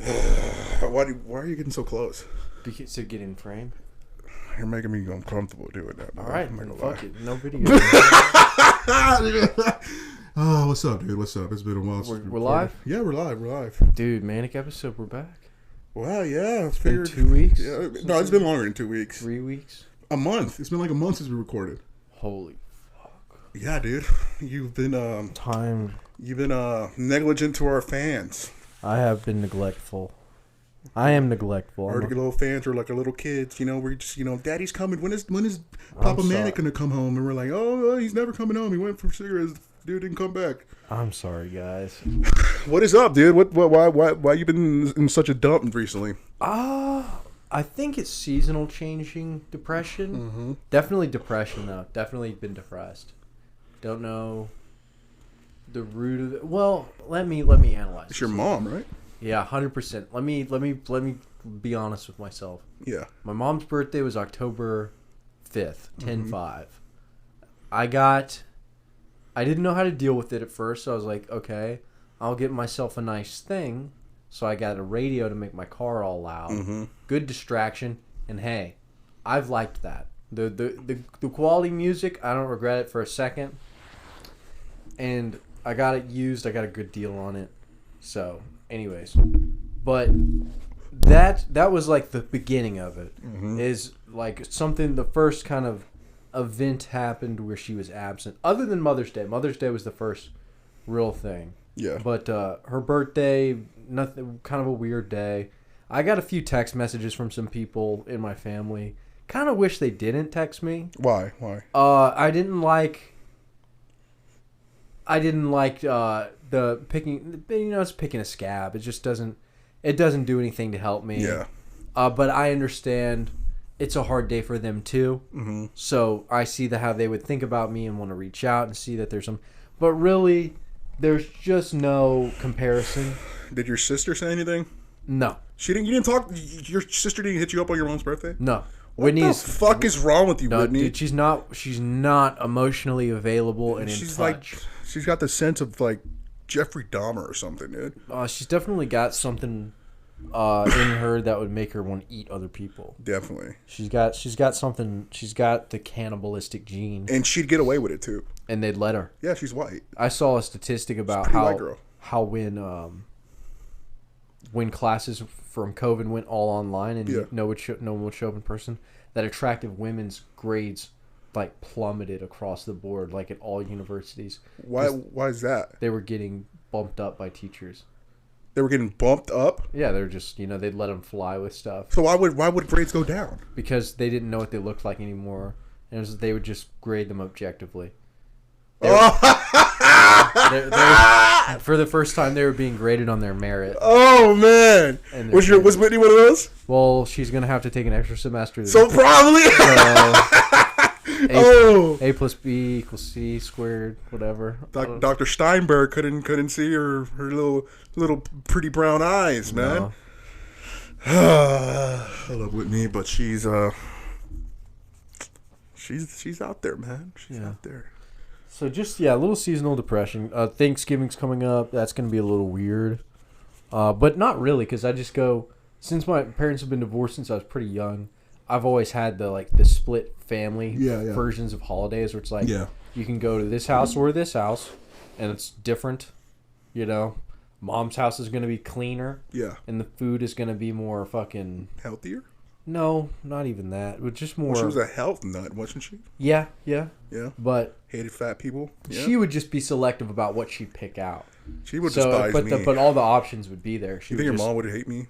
Why are you getting so close? Because to get in frame. You're making me uncomfortable doing that. All right, fuck it. No video. Oh, what's up, dude? What's up? It's been a while. We're live? Yeah, we're live. We're live. Dude, Manic episode, we're back. Well, yeah. It's been 2 weeks? Yeah, no, it's been longer than 2 weeks. 3 weeks? A month. It's been like a month since we recorded. Holy fuck. Yeah, dude. You've been Time. You've been negligent to our fans. I have been neglectful. I am neglectful. Our little fans are like our little kids, we're just, Daddy's coming. When is Papa Manic gonna come home? And we're like, oh, he's never coming home. He went for cigarettes. Dude didn't come back. I'm sorry, guys. What is up, dude? Why you been in such a dump recently? I think it's seasonal changing depression. Mm-hmm. Definitely depression, though. Definitely been depressed. Don't know the root of it. Well, let me analyze. It's your mom, right? Yeah, 100%. Let me be honest with myself. Yeah. My mom's birthday was October 5th, 10-5. Mm-hmm. I didn't know how to deal with it at first, so I was like, okay, I'll get myself a nice thing. So I got a radio to make my car all loud. Mm-hmm. Good distraction, and hey, I've liked that. The quality music, I don't regret it for a second. And I got it used. I got a good deal on it. So, anyways, but that was like the beginning of it. Mm-hmm. Is like something. The first kind of event happened where she was absent. Other than Mother's Day. Mother's Day was the first real thing. Yeah. But her birthday, nothing. Kind of a weird day. I got a few text messages from some people in my family. Kind of wish they didn't text me. Why? I didn't like the picking. It's picking a scab. It just doesn't. It doesn't do anything to help me. Yeah. But I understand. It's a hard day for them too. Mm-hmm. So I see how they would think about me and want to reach out and see that there's some. But really, there's just no comparison. Did your sister say anything? No. She didn't. You didn't talk. Your sister didn't hit you up on your mom's birthday? No. What the fuck is wrong with you, no, Whitney? Dude, she's not emotionally available and she's in touch. She's got the sense of like Jeffrey Dahmer or something, dude. She's definitely got something in her that would make her want to eat other people. Definitely. She's got something. She's got the cannibalistic gene, and she'd get away with it too. And they'd let her. Yeah, she's white. I saw a statistic about how when classes from COVID went all online and no one would show up in person, that attractive women's grades like plummeted across the board, like at all universities. Why is that? They were getting bumped up by teachers. They were getting bumped up? Yeah, they were just, they'd let them fly with stuff. So why would grades go down? Because they didn't know what they looked like anymore. And they would just grade them objectively. For the first time, they were being graded on their merit. Oh man! Was Whitney one of those? Well, she's gonna have to take an extra semester. So probably. A plus B equals C squared, whatever. Dr. Steinberg couldn't see her little pretty brown eyes, man. No. I love Whitney, but she's out there, man. She's out there. So just, a little seasonal depression. Thanksgiving's coming up. That's going to be a little weird. But not really, because I just go, since my parents have been divorced since I was pretty young, I've always had the split family versions of holidays where it's like, you can go to this house or this house, and it's different, Mom's house is going to be cleaner. Yeah. And the food is going to be more fucking... healthier? No, not even that. But just more... Well, she was a health nut, wasn't she? Yeah. But... hated fat people? Yeah. She would just be selective about what she'd pick out. She would despise me. But all the options would be there. You think your mom would hate me?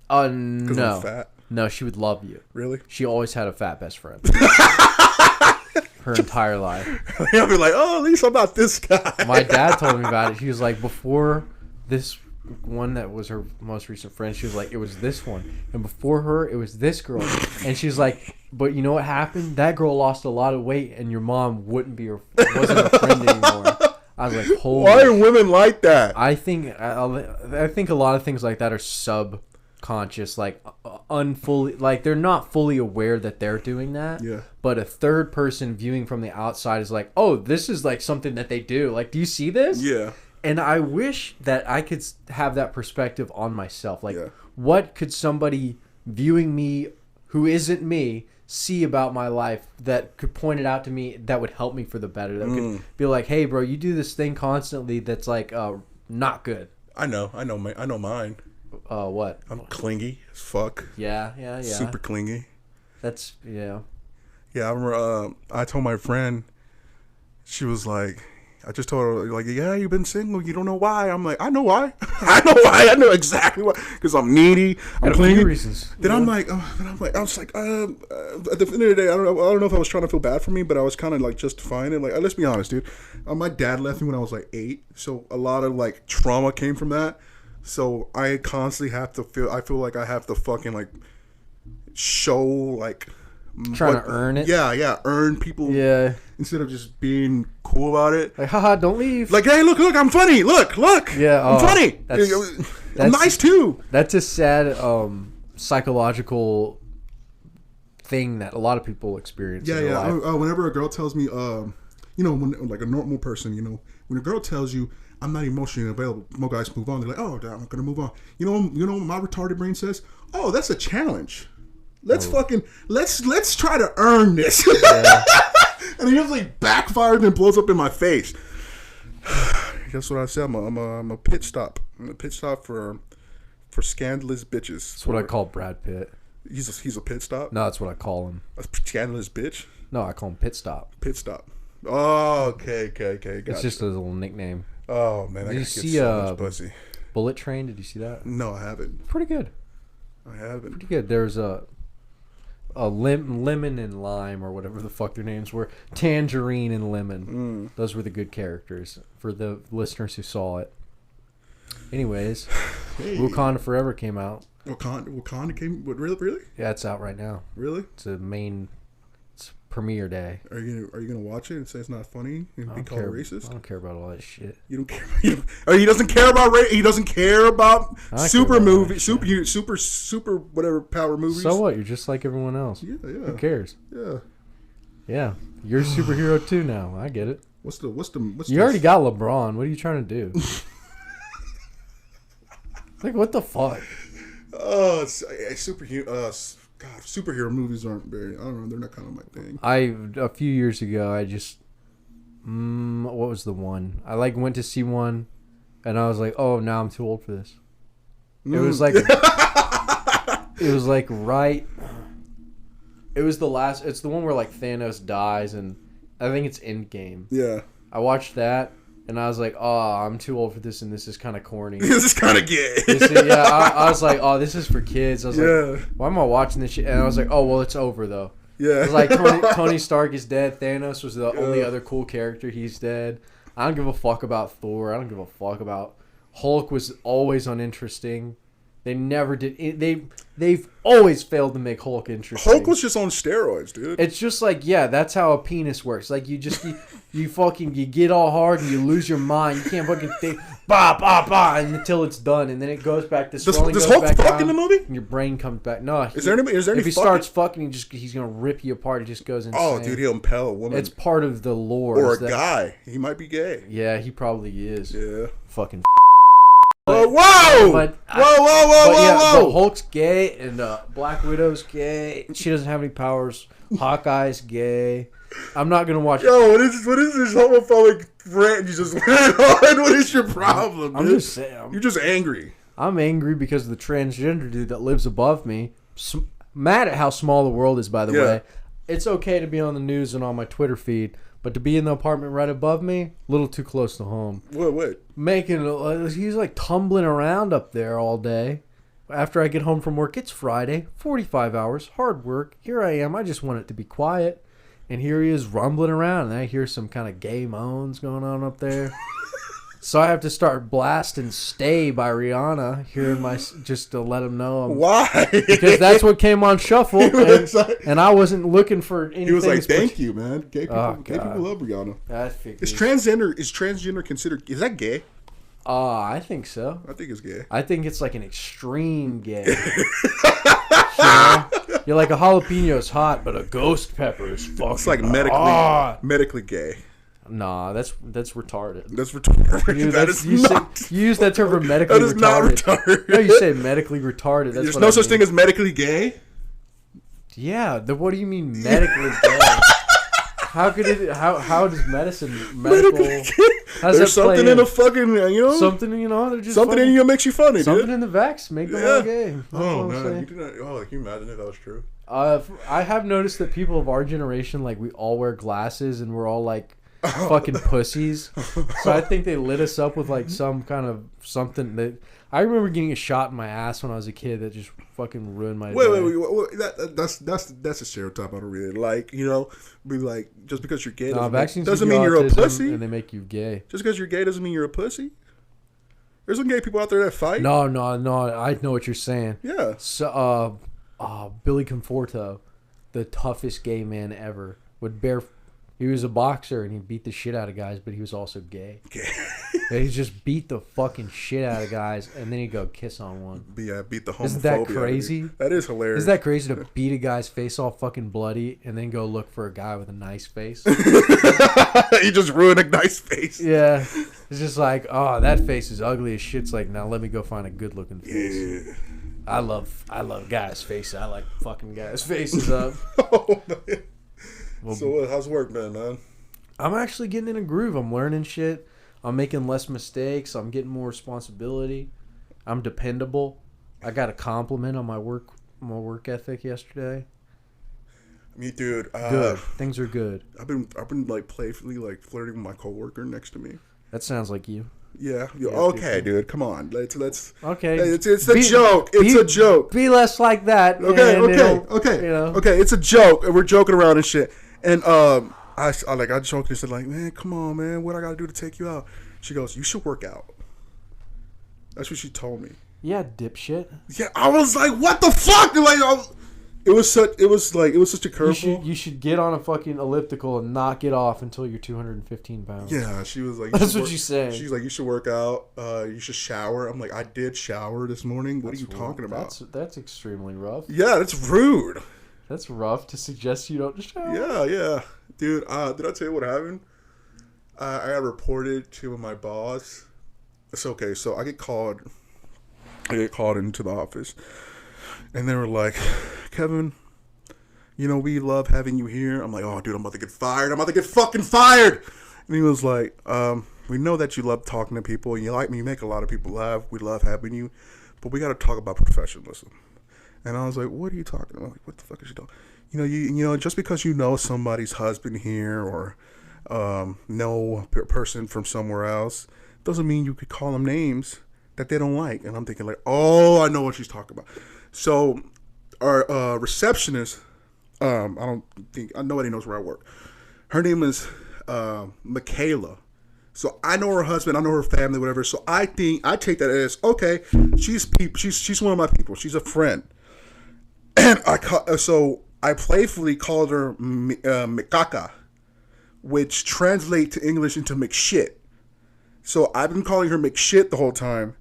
No. Because I'm fat? No, she would love you. Really? She always had a fat best friend. Her entire life. I'll be like, at least I'm not this guy. My dad told me about it. He was like, before this one that was her most recent friend, she was like, it was this one. And before her, it was this girl. And she's like, but you know what happened? That girl lost a lot of weight and your mom wasn't a friend anymore. I was like, holy. Why are women like that? I think a lot of things like that are subconscious, like they're not fully aware that they're doing that. Yeah. But a third person viewing from the outside is like, oh, this is like something that they do. Like, do you see this? Yeah. And I wish that I could have that perspective on myself. Like, what could somebody viewing me who isn't me see about my life that could point it out to me that would help me for the better? That could be like, hey, bro, you do this thing constantly that's like not good. I know mine. What? I'm clingy as fuck. Yeah. Super clingy. That's, yeah. Yeah, I remember I told my friend, she was like, I just told her, like, yeah, you've been single. You don't know why. I'm like, I know why. I know why. I know exactly why. Because I'm needy. I'm clingy. Reasons. Then I'm like, I was like, at the end of the day, I don't know if I was trying to feel bad for me, but I was kind of like justifying it. Like, let's be honest, dude. My dad left me when I was like 8, so a lot of like trauma came from that. So I constantly have to I feel like I have to fucking like show like. Trying to earn it. Yeah, earn people. Yeah. Instead of just being cool about it. Like, haha, don't leave. Like, hey, look, I'm funny. Look. Yeah, I'm funny. I'm nice too. That's a sad psychological thing that a lot of people experience. Yeah. Whenever a girl tells me, when like a normal person, when a girl tells you, I'm not emotionally available, most guys move on. They're like, oh, I'm gonna move on. You know what my retarded brain says? Oh, that's a challenge. Let's try to earn this. Yeah. And it usually backfires and blows up in my face. That's what I said. I'm a pit stop. I'm a pit stop for scandalous bitches. That's what I call Brad Pitt. He's a pit stop? No, that's what I call him. A scandalous bitch? No, I call him Pit Stop. Pit stop. Oh, okay. Gotcha. It's just a little nickname. Oh, man. Did you see so much pussy. Bullet Train? Did you see that? No, I haven't. Pretty good. I haven't. Pretty good. There's a lemon and lime, or whatever the fuck their names were. Tangerine and lemon. Those were the good characters for the listeners who saw it. Anyways, Wakanda Forever came out. Wakanda came. What, really? Yeah, it's out right now. Really? It's premiere day. Are you gonna watch it and say it's not funny and be called racist? I don't care about all that shit. You don't care. He doesn't care about He doesn't care about super whatever power movies. So what? You're just like everyone else. Yeah. Who cares? Yeah. You're a superhero too now. I get it. What's You already got LeBron. What are you trying to do? Like, what the fuck? Oh, superhero movies aren't very. I don't know. They're not kind of my thing. A few years ago, I just what was the one? I went to see one, and I was like, oh, now I'm too old for this. It was like it was like right. It was the last. It's the one where like Thanos dies, and I think it's Endgame. Yeah. I watched that. And I was like, oh, I'm too old for this, and this is kind of corny. This is kind of gay. I was like, oh, this is for kids. I was like, why am I watching this shit? And I was like, oh, well, it's over, though. Yeah. It was like, Tony Stark is dead. Thanos was the only other cool character. He's dead. I don't give a fuck about Thor. I don't give a fuck about... Hulk was always uninteresting. They never did... They've always failed to make Hulk interesting. Hulk was just on steroids, dude. It's just like, yeah, that's how a penis works. Like, you get all hard and you lose your mind. You can't fucking think, until it's done, and then it goes back to swelling. Does Hulk fuck in the movie? And your brain comes back. No. Is there any if he starts fucking, he's gonna rip you apart. It just goes insane. Oh, dude, he'll impale a woman. It's part of the lore. Or a guy. He might be gay. Yeah, he probably is. Yeah. Fucking. Whoa! But Hulk's gay, and Black Widow's gay. She doesn't have any powers. Hawkeye's gay. I'm not gonna watch. Yo, what is this homophobic rant you just went on? What is your problem? I'm just saying. You're just angry. I'm angry because of the transgender dude that lives above me. Mad at how small the world is, by the way. It's okay to be on the news and on my Twitter feed, but to be in the apartment right above me, a little too close to home. What? He's like tumbling around up there all day. After I get home from work, it's Friday, 45 hours, hard work. Here I am. I just want it to be quiet. And here he is rumbling around, and I hear some kind of gay moans going on up there. So I have to start blasting "Stay" by Rihanna here in just to let him know. Why? Because that's what came on shuffle, and I wasn't looking for anything. He was like, "Thank you, man. Gay people love Rihanna." Is transgender considered? Is that gay? I think so. I think it's gay. I think it's like an extreme gay. You're like, a jalapeno is hot, but a ghost pepper is fucking. It's like medically gay. Nah, that's retarded. That's retarded. You use that term for medically retarded. That is not retarded. No, you say medically retarded. That's There's what no I such mean. thing as medically gay. Yeah, what do you mean medically gay? How could it? How does medical? There's something in a fucking something they're just something in you makes you funny. Something dude. in the vax make them all gay. Oh man, can you imagine if that was true? I have noticed that people of our generation, like, we all wear glasses and we're all like fucking pussies. So I think they lit us up with like some kind of something that I remember getting a shot in my ass when I was a kid that just fucking ruined my day. Wait. That's a stereotype I don't really like. Be like, just because you're gay doesn't mean you're a pussy. And they make you gay. Just because you're gay doesn't mean you're a pussy. There's some gay people out there that fight. No. I know what you're saying. Yeah. So, Billy Conforto, the toughest gay man ever, he was a boxer and he beat the shit out of guys, but he was also gay. He just beat the fucking shit out of guys, and then he'd go kiss on one. Yeah, beat the homophobia. Isn't that crazy? That is hilarious. Isn't that crazy to beat a guy's face all fucking bloody and then go look for a guy with a nice face? You just ruined a nice face. Yeah. It's just like, oh, that face is ugly as shit. It's like, now let me go find a good looking face. Yeah. I love guys' faces. I like fucking guys' faces up. Oh, man. Well, so how's work been, man? I'm actually getting in a groove. I'm learning shit. I'm making less mistakes. I'm getting more responsibility. I'm dependable. I got a compliment on my work ethic yesterday. Me, dude. Good. Things are good. I've been like playfully like flirting with my coworker next to me. That sounds like you. Yeah. Okay, dude. Come on. Let's. Okay. It's a joke. It's a joke. Be less like that. Okay. Okay. It's a joke, and we're joking around and shit. And I joked and said like, man, come on, man, what I gotta do to take you out? She goes, you should work out. That's what she told me. Yeah, dipshit. Yeah, I was like, what the fuck? Like, it was such a curveball. You should get on a fucking elliptical and not get off until you're 215 pounds. Yeah, she was like, that's what she's saying. She's like, you should work out. You should shower. I'm like, I did shower this morning. What are you talking about? That's extremely rough. Yeah, that's rude. That's rough to suggest you don't shower. Yeah. Dude, did I tell you what happened? I got reported to my boss. It's okay. So I get called into the office. And they were like, Kevin, we love having you here. I'm like, oh, dude, I'm about to get fired. I'm about to get fucking fired. And he was like, we know that you love talking to people. And you make a lot of people laugh. We love having you. But we got to talk about professionalism. And I was like, what are you talking about? Like, what the fuck is she talking? Just because you know somebody's husband here or know a person from somewhere else doesn't mean you could call them names that they don't like. And I'm thinking like, oh, I know what she's talking about. So our receptionist, nobody knows where I work. Her name is Michaela. So I know her husband, I know her family, whatever. So I take that as, okay, she's one of my people. She's a friend. And I playfully called her Mikaka, which translates to English into McShit. So I've been calling her McShit the whole time,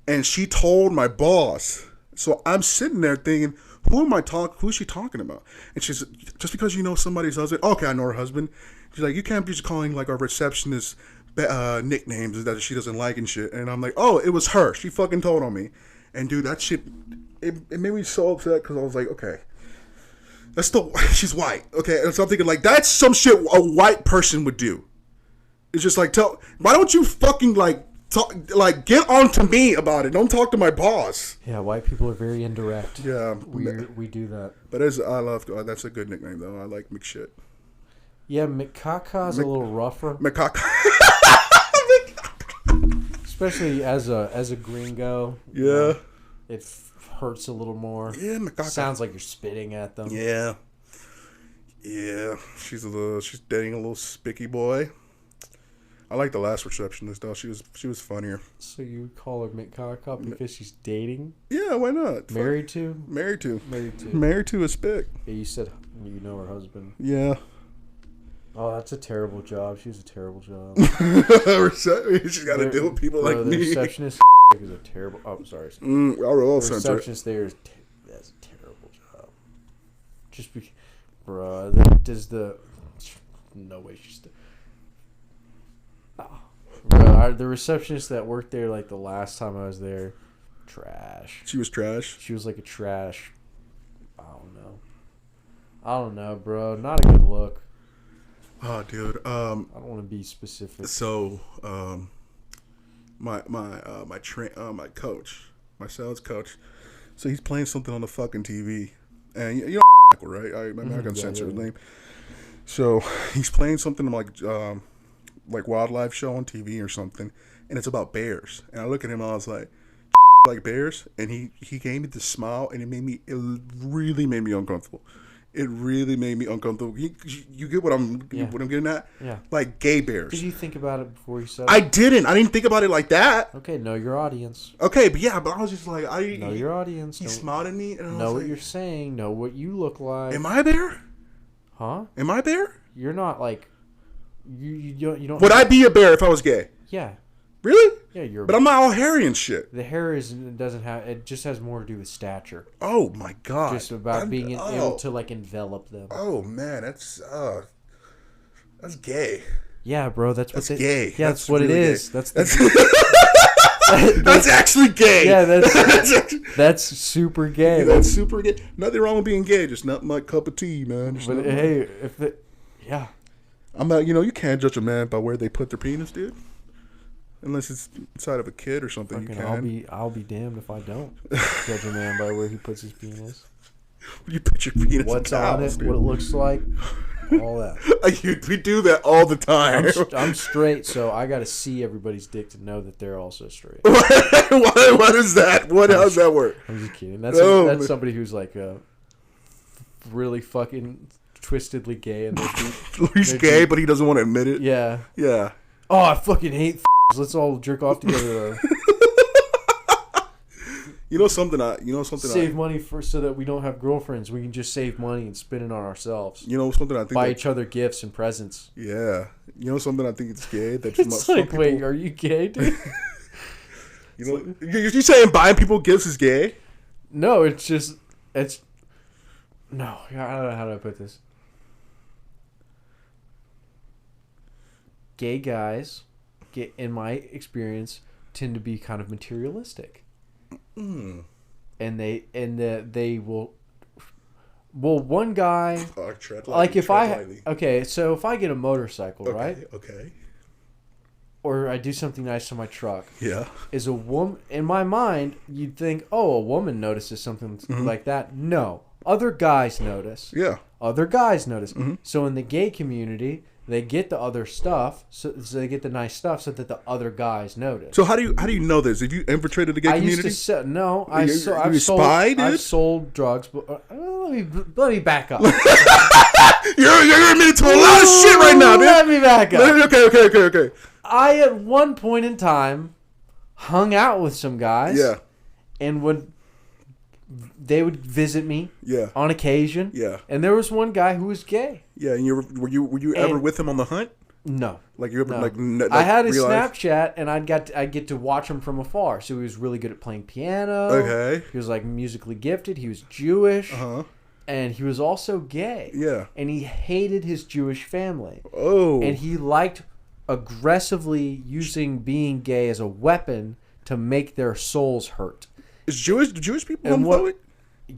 and she told my boss. So I'm sitting there thinking, who is she talking about? And she's, just because you know somebody's husband, okay, I know her husband. She's like, you can't be just calling like our receptionist nicknames that she doesn't like and shit. And I'm like, oh, it was her. She fucking told on me. And dude, that shit, it made me so upset because I was like, okay, she's white. Okay, and so I'm thinking like, that's some shit a white person would do. It's just like, why don't you fucking get on to me about it? Don't talk to my boss. Yeah, white people are very indirect. Yeah, we do that. But that's a good nickname though. I like McShit. Yeah, Mikaka's a little rougher. Mikaka. Especially as a gringo. Yeah. It hurts a little more. Yeah, Mikaka. Sounds like you're spitting at them. Yeah. Yeah. She's dating a little spicky boy. I like the last receptionist though. She was funnier. So you call her Mikaka because she's dating? Yeah, why not? Married to? Married to. Married to a spick. Yeah, you said you know her husband. Yeah. Oh, that's a terrible job. She has a terrible job. She's got to deal with people like the me. Receptionist is a terrible. Oh, sorry. The receptionist there that's a terrible job. Just be, bruh. No way she's. Bro, the receptionist that worked there, like, the last time I was there, trash. She was trash? She was like a trash. I don't know, bro. Not a good look. Oh, dude. I don't want to be specific. So, my coach, my sales coach, so he's playing something on the fucking TV, and you know, right? I'm not gonna censor his name. So he's playing something like wildlife show on TV or something, and it's about bears. And I look at him, and I was like bears, and he gave me the smile, and it really made me uncomfortable. It really made me uncomfortable. You get what I'm getting at? Yeah. Like gay bears. Did you think about it before you said it? I didn't. I didn't think about it like that. Okay, know your audience. Okay, but I was just like, know your audience. He smiled at me, and I was know like, what you're saying. Know what you look like. Am I a bear? Huh? Am I a bear? You're not like you don't. Would I be a bear if I was gay? Yeah. Really? Yeah, But I'm not all hairy and shit. The hair doesn't have. It just has more to do with stature. Oh my god! Just about being able to like envelop them. Oh man, that's gay. Yeah, bro, that's gay. Yeah, that's what really it is. Gay. That's actually gay. Yeah, that's super gay. That's super gay. Nothing wrong with being gay, just not my cup of tea, man. But hey, yeah, I'm not. You can't judge a man by where they put their penis, dude. Unless it's inside of a kid or something, you can. I'll be damned if I don't judge a man by where he puts his penis. You put your penis. What's in on towels, it? dude. What it looks like? All that. We do that all the time. I'm straight, so I got to see everybody's dick to know that they're also straight. What is that? How's that work? I'm just kidding. That's somebody who's like really fucking twistedly gay, and he's gay, but he doesn't want to admit it. Yeah. Yeah. Oh, I fucking hate. Let's all jerk off together. Save money so that we don't have girlfriends. We can just save money and spend it on ourselves. Something I think buy each other gifts and presents. Yeah. Something I think it's gay. That it's like, wait, are you gay, dude? You're saying buying people gifts is gay? No, no. I don't know how to put this. Gay guys, in my experience, tend to be kind of materialistic. And they will. Well, one guy, if I get a motorcycle, right? Okay. Or I do something nice to my truck. Yeah. Is a woman in my mind? You'd think, oh, a woman notices something like that. No, other guys notice. Yeah. Other guys notice. Mm-hmm. So in the gay community, they get the other stuff, so they get the nice stuff, so that the other guys notice. So how do you know this? Have you infiltrated the gay community? I've sold drugs, but let me back up. You're admitting to a lot of shit right now, dude. Let me back up. Okay. I at one point in time hung out with some guys. Yeah. And they would visit me. Yeah. On occasion. Yeah. And there was one guy who was gay. Yeah, and were you ever with him on the hunt? No. Like you ever I had his Snapchat, and I'd get to watch him from afar. So he was really good at playing piano. Okay. He was like musically gifted. He was Jewish. Uh-huh. And he was also gay. Yeah. And he hated his Jewish family. Oh. And he liked aggressively using being gay as a weapon to make their souls hurt. Do Jewish people homophobic?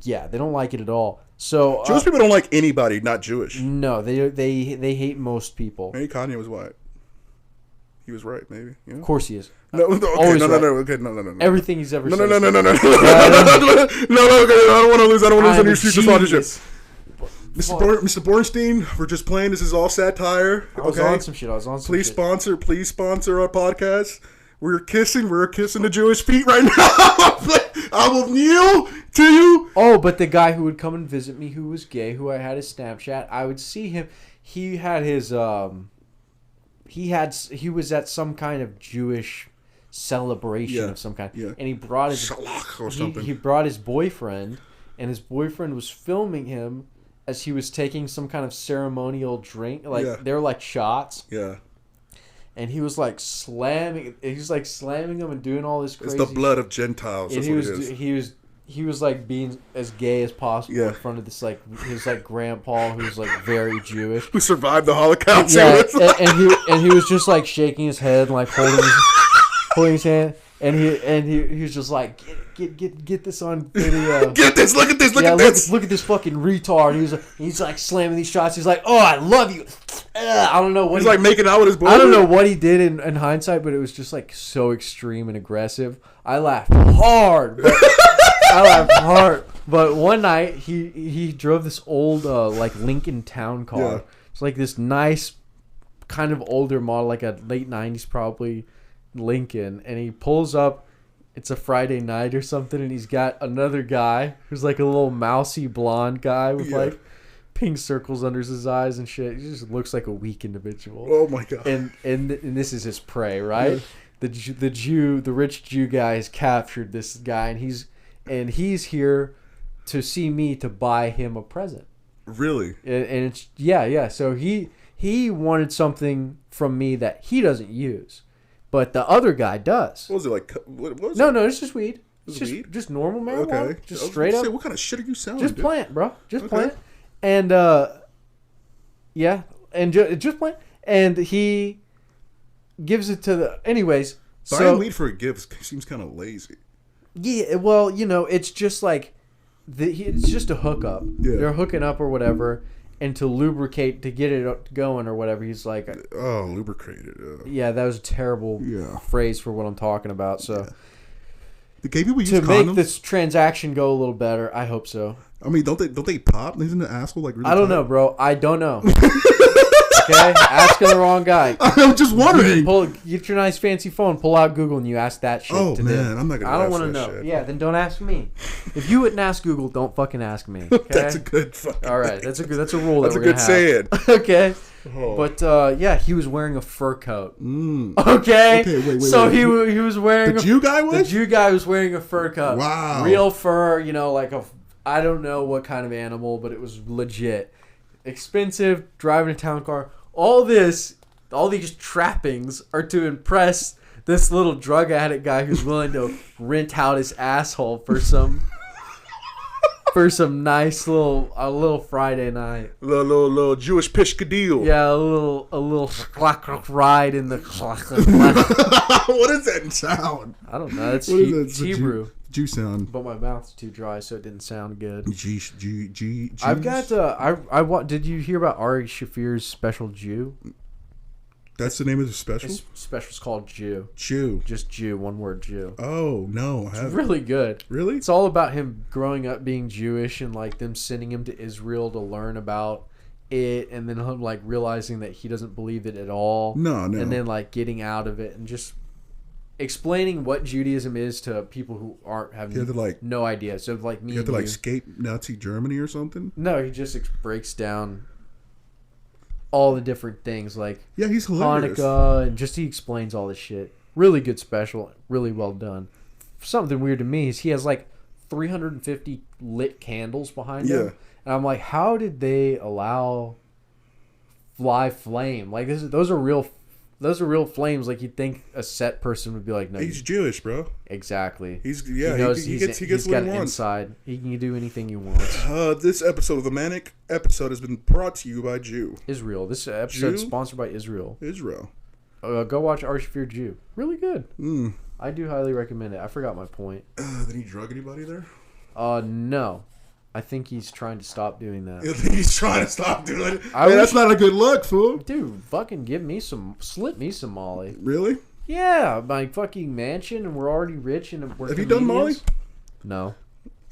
Yeah, they don't like it at all. So Jewish people don't like anybody not Jewish. No, they hate most people. Maybe Kanye was white. He was right, maybe. Of course he is. No. Everything he's ever said. No. No. Okay, I don't want to lose any future sponsorship. Mr. Bornstein, we're just playing. This is all satire. I was on some shit. Please sponsor our podcast. We're kissing the Jewish feet right now. I will kneel to you. Oh, but the guy who would come and visit me, who was gay, who I had his Snapchat, I would see him. He had his he was at some kind of Jewish celebration of some kind, and he brought his he brought his boyfriend, and his boyfriend was filming him as he was taking some kind of ceremonial drink, they were like shots. Yeah. And he was like slamming them and doing all this crazy. It's the blood of Gentiles. That's what it is. He was he was like being as gay as possible in front of this like his like grandpa who's like very Jewish, who survived the Holocaust. Yeah, and he was just like shaking his head, and, like holding his hand, and he was just like get this on video. Get this! Look at this! Look at this! Look at this fucking retard. He's like slamming these shots. He's like, oh, I love you. I don't know what he's like making out with his boy. I don't know what he did in hindsight, but it was just like so extreme and aggressive. I laughed hard. But one night he drove this old like Lincoln Town car. Yeah. It's like this nice kind of older model, like a late 90s probably Lincoln, and he pulls up. It's a Friday night or something, and he's got another guy who's like a little mousy blonde guy with like pink circles under his eyes and shit. He just looks like a weak individual. Oh my god! And this is his prey, right? Yeah. The rich Jew guy has captured this guy, and he's here to see me to buy him a present. Really? And it's yeah. So he wanted something from me that he doesn't use. But the other guy does. What was it like? What was No, it? it's just weed. It's just normal marijuana. Okay. Just straight up. Say, what kind of shit are you selling? Just dude? plant, bro. Just plant. And just plant. And he gives it to the. Anyways, buying weed for a gift seems kind of lazy. Yeah, well, it's just like it's just a hookup. Yeah. They're hooking up or whatever. And to lubricate, to get it going or whatever, he's like... Oh, lubricated. Yeah, that was a terrible phrase for what I'm talking about. So, the gay people use to condoms? make this transaction go a little better, I hope so. I mean, don't they pop? Isn't the asshole like really I don't tight? know, bro. I don't know. Okay? Asking the wrong guy. I'm just wondering. Get your nice fancy phone, pull out Google, and you ask that shit to them. I'm not going to I don't want to know. Shit. Yeah, then don't ask me. If you wouldn't ask Google, don't fucking ask me. Okay? That's a good fucking All right, that's a rule that's that we're a good saying. Okay. Oh. But he was wearing a fur coat. Mm. Okay. Wait. So he was wearing the Jew guy was? The Jew guy was wearing a fur coat. Wow. Real fur, like I don't know what kind of animal, but it was legit. Expensive, driving a town car. All these trappings are to impress this little drug addict guy who's willing to rent out his asshole for some nice little Friday night. Little Jewish pishkadil. Yeah, a little ride in the. What is that sound? I don't know. It's Hebrew. Jew sound. But my mouth's too dry, so it didn't sound good. G. I've got did you hear about Ari Shafir's special Jew? That's the name of the special? His special's called Jew. Jew. Just Jew, one word Jew. Oh, no. It's really good. Really? It's all about him growing up being Jewish and like them sending him to Israel to learn about it, and then him like realizing that he doesn't believe it at all. No. And then like getting out of it and just explaining what Judaism is to people who aren't having no idea. So like me, you have to escape Nazi Germany or something. No, he just breaks down all the different things like he's hilarious. Hanukkah, and just he explains all this shit. Really good special, really well done. Something weird to me is he has like 350 lit candles behind him, and I'm like, how did they allow live flame? Like those are real flames. Like you'd think a set person would be like, no, he's Jewish, bro. Exactly. He gets what he wants. Inside. He can do anything he wants. This episode of the Manic episode has been brought to you by Jew. Israel. This episode is sponsored by Israel. Go watch Ari Shafir Jew. Really good. I do highly recommend it. I forgot my point. Did he drug anybody there? No. I think he's trying to stop doing that. You think he's trying to stop doing it? That's not a good look, fool. Dude, fucking slip me some Molly. Really? Yeah, my fucking mansion, and we're already rich, and we're Have you done Molly? No.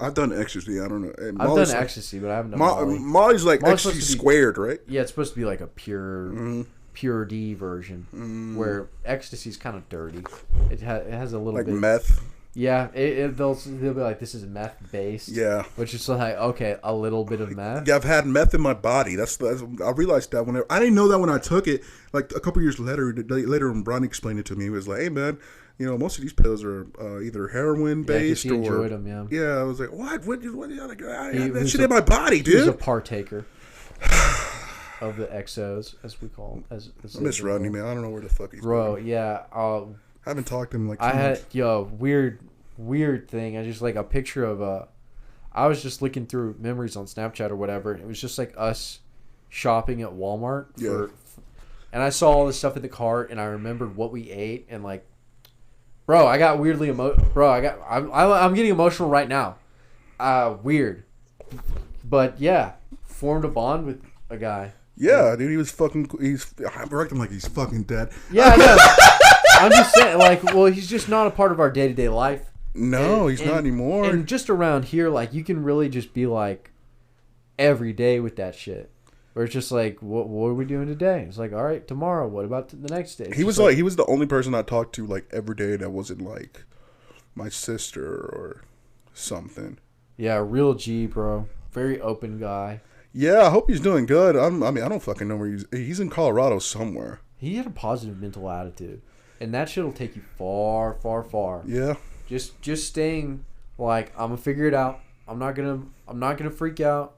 I've done ecstasy. I don't know. I've done ecstasy, but I haven't done Molly. Molly's like ecstasy squared, right? Yeah, it's supposed to be like a pure D version, where ecstasy's kind of dirty. It has a little bit like meth. Yeah, they'll be like, this is meth based. Yeah, which is like, okay, a little bit of meth. Yeah, I've had meth in my body. That's I realized that whenever I didn't know that when I took it. Like a couple years later, when Brian explained it to me, he was like, "Hey man, most of these pills are either heroin based or." Enjoyed them, yeah. Yeah, I was like, "What? That shit in my body, dude." He was a partaker of the exos, as we call them. As I miss Rodney, man. I don't know where the fuck he's bro. going. Yeah. I haven't talked to him like. Weird weird thing. I just like a picture of I was just looking through memories on Snapchat or whatever. And it was just like us shopping at Walmart and I saw all this stuff in the cart and I remembered what we ate and like, bro, I got weirdly I'm getting emotional right now. Weird, but yeah, formed a bond with a guy. Yeah, dude, I wrecked him like he's fucking dead. Yeah, I know. I'm just saying, like, well, he's just not a part of our day-to-day life. No, he's not anymore. And just around here, like, you can really just be like every day with that shit. Where it's just like, what are we doing today? It's like, all right, tomorrow. What about the next day? He was like, he was the only person I talked to like every day that wasn't like my sister or something. Yeah, real G, bro. Very open guy. Yeah, I hope he's doing good. I don't fucking know where he's in Colorado somewhere. He had a positive mental attitude, and that shit'll take you far, far, far. Yeah. Just staying like, I'm gonna figure it out. I'm not gonna freak out.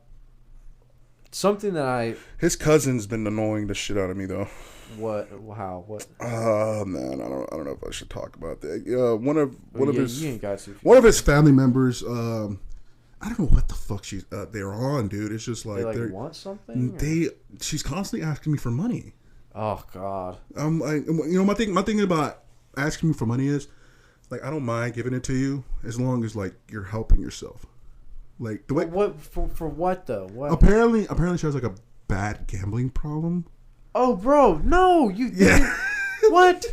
Something that his cousin's been annoying the shit out of me though. What? How? What? Man, I don't know if I should talk about that. One of his family members. I don't know what the fuck they're on, dude. It's just like they want something. She's constantly asking me for money. Oh God. My thing about asking me for money is, like, I don't mind giving it to you as long as like you're helping yourself. Like the way what for what though? What? Apparently she has like a bad gambling problem. Oh, bro, no, yeah. What?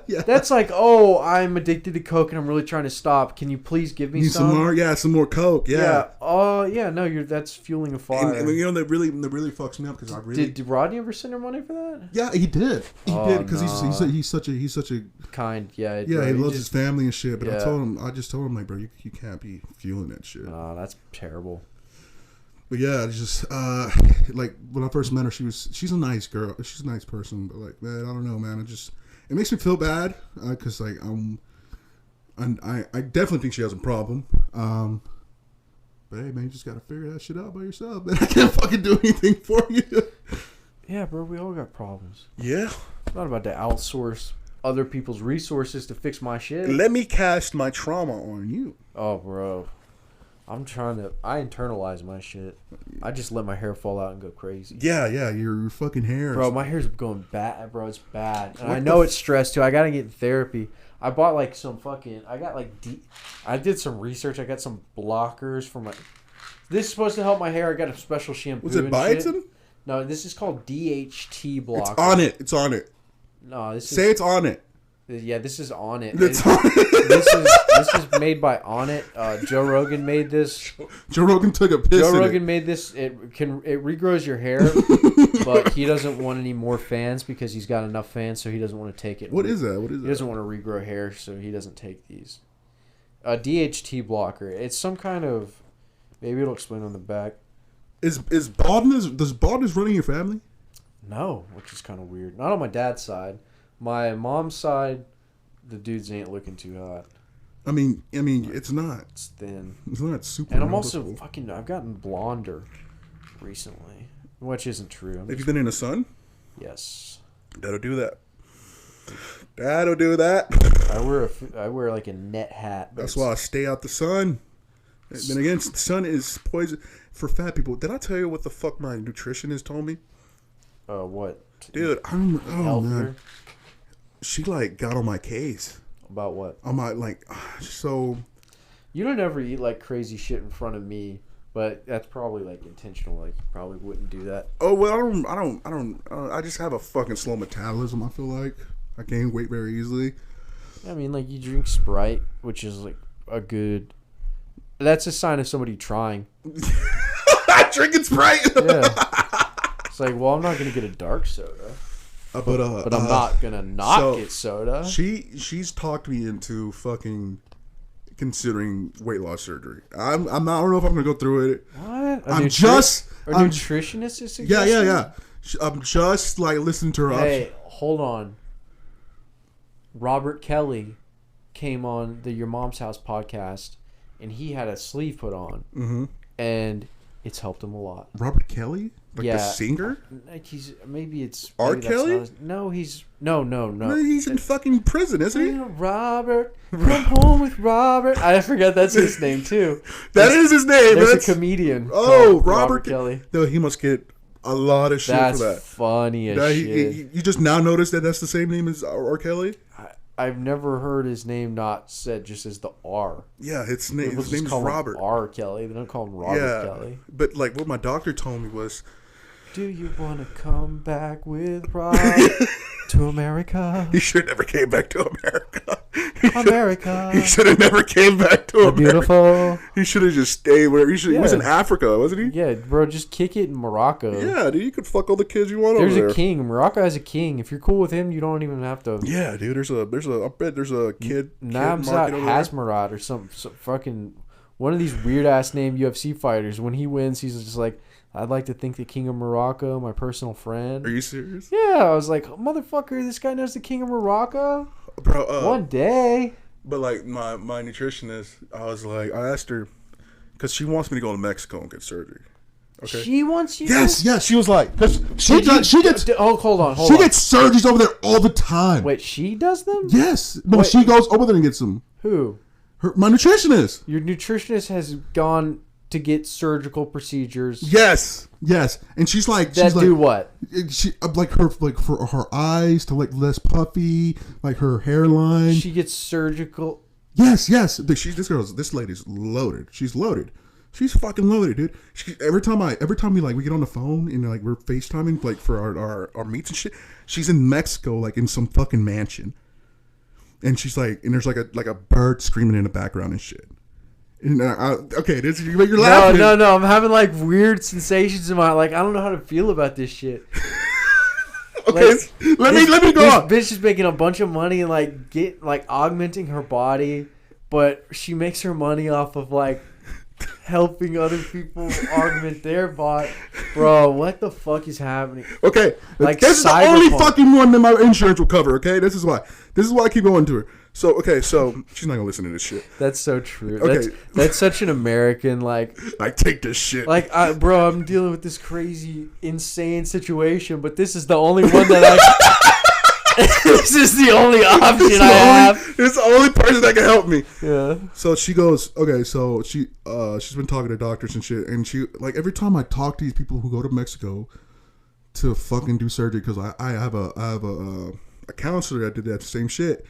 Yeah. That's like, oh, I'm addicted to coke and I'm really trying to stop. Can you please give me some more? Yeah, some more coke. Yeah. Yeah. Oh, yeah. No, that's fueling a fire. And that really fucks me up because I really did Rodney ever send her money for that? Yeah, he did. He did because he's such a kind. Yeah. Yeah, he loves his family and shit. But yeah. I just told him like, bro, you can't be fueling that shit. Oh, that's terrible. But yeah, it's just like when I first met her, she's a nice girl. She's a nice person, but like, man, I don't know, man. It makes me feel bad because like I definitely think she has a problem. But hey, man, you just gotta figure that shit out by yourself. Man, I can't fucking do anything for you. Yeah, bro, we all got problems. Yeah, I'm not about to outsource other people's resources to fix my shit. Let me cast my trauma on you. Oh, bro. I internalize my shit. I just let my hair fall out and go crazy. Yeah, your fucking hair. Bro, my hair's going bad, bro. It's bad. And I know it's stress, too. I gotta get in therapy. I bought, like, I did some research. I got some blockers for my... This is supposed to help my hair. I got a special shampoo. Was it Biotin? No, this is called DHT blocker. It's on it. No, this is... Say it's on it. Yeah, this is On It. It's on it. This is made by On It. Joe Rogan made this. Joe Rogan took a piss. Joe Rogan made this. It regrows your hair, but he doesn't want any more fans because he's got enough fans, so he doesn't want to take it. What is that? He doesn't want to regrow hair, so he doesn't take these. A DHT blocker. It's some kind of. Maybe it'll explain on the back. Does baldness run in your family? No, which is kind of weird. Not on my dad's side. My mom's side, the dudes ain't looking too hot. I mean, it's not. It's thin. It's not super. And I'm also I've gotten blonder recently, which isn't true. Have you been in the sun? Yes. That'll do that. I wear like a net hat. That's why I stay out the sun. Then again, the sun is poison for fat people. Did I tell you what the fuck my nutritionist told me? What? Dude, I remember. Oh man. She like got on my case. About what? On my so. You don't ever eat like crazy shit in front of me, but that's probably like intentional. Like you probably wouldn't do that. Oh well, I don't. I just have a fucking slow metabolism. I feel like I gain weight very easily. I mean, like you drink Sprite, which is like a good. That's a sign of somebody trying. Drinking Sprite. Yeah. It's like, well, I'm not gonna get a dark soda. But I'm not gonna get soda. She's talked me into fucking considering weight loss surgery. I don't know if I'm gonna go through it. What? A nutritionist is suggesting? Yeah. I'm just like listening to her. Hey, hold on. Robert Kelly came on the Your Mom's House podcast, and he had a sleeve put on, mm-hmm. and It's helped him a lot. Robert Kelly? Like the singer? Like maybe R. Kelly? No, no. He's in fucking prison, isn't he? Robert, come home with Robert. I forgot that's his name too. That is his name. There's a comedian. Oh, Robert Kelly. No, he must get a lot of shit for that. That's funny as shit. You just now noticed that that's the same name as R. Kelly? I've never heard his name not said just as the R. Yeah, his name is Robert. R. Kelly. They don't call him Robert Kelly. But like what my doctor told me was, do you want to come back with Rob to America? He should have never came back to America. He should have never came back to America. Beautiful. He should have just stayed where he was in Africa, wasn't he? Yeah, bro, just kick it in Morocco. Yeah, dude, you could fuck all the kids you want There's over there. a king. Morocco has a king. If you're cool with him, you don't even have to. Yeah, dude, I bet there's a kid. Namzat Hazmarat or some fucking one of these weird ass named UFC fighters. When he wins, he's just like, I'd like to thank the King of Morocco, my personal friend. Are you serious? Yeah, I was like, motherfucker, this guy knows the King of Morocco? Bro, one day. But like my nutritionist, I asked her, because she wants me to go to Mexico and get surgery. Okay. She wants you? Yes, she was like, because she gets. Oh, hold on. She gets surgeries over there all the time. Wait, she does them? Yes. No, she goes over there and gets them. Who? My nutritionist. Your nutritionist has gone to get surgical procedures. Yes, and she's like, do what? She for her eyes to like less puffy, like her hairline. She gets surgical. Yes. This lady's loaded. She's loaded. She's fucking loaded, dude. Every time we get on the phone and like we're FaceTiming like for our meets and shit, she's in Mexico like in some fucking mansion, and she's like, and there's like a bird screaming in the background and shit. Okay, you're laughing. No. I'm having like weird sensations in my I don't know how to feel about this shit. Okay, let me go on. This bitch is making a bunch of money and augmenting her body, but she makes her money off of like helping other people augment their body. Bro, what the fuck is happening? Okay, this is the only fucking one that my insurance will cover. Okay, this is why I keep going to her. So she's not gonna listen to this shit. That's so true. Okay. That's such an American I take this shit. Bro, I'm dealing with this crazy, insane situation, but this is the only one that this is the only option I have. It's the only person that can help me. Yeah. So she goes, okay. So she's been talking to doctors and shit, and she like every time I talk to these people who go to Mexico to fucking do surgery, because I have a counselor that did that same shit.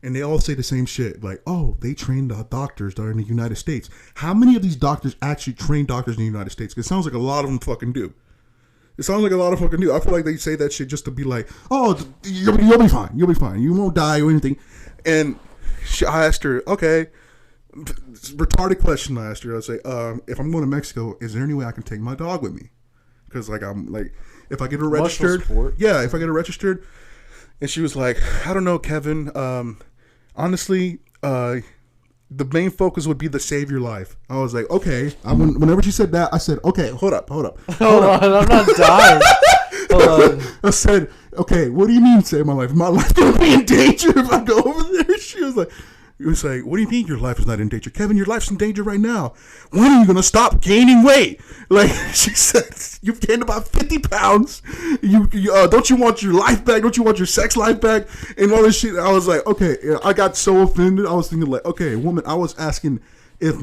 And they all say the same shit. Like, oh, they train the doctors that are in the United States. How many of these doctors actually train doctors in the United States? Because it sounds like a lot of them fucking do. I feel like they say that shit just to be like, oh, you'll be fine. You'll be fine. You won't die or anything. And I asked her, okay, retarded question I asked her. I say, if I'm going to Mexico, is there any way I can take my dog with me? Because if I get her registered. Yeah, if I get her registered. And she was like, I don't know, Kevin. Honestly, the main focus would be to save your life. I was like, okay. Whenever she said that, I said, okay, hold up. Hold on, I'm not dying. Hold on. I said, okay, what do you mean save my life? My life gonna be in danger if I go over there? She was like, what do you mean your life is not in danger? Kevin, your life's in danger right now. When are you going to stop gaining weight? Like, she said, you've gained about 50 pounds. Don't you want your life back? Don't you want your sex life back? And all this shit. I was like, okay. I got so offended. I was thinking like, okay, woman, I was asking if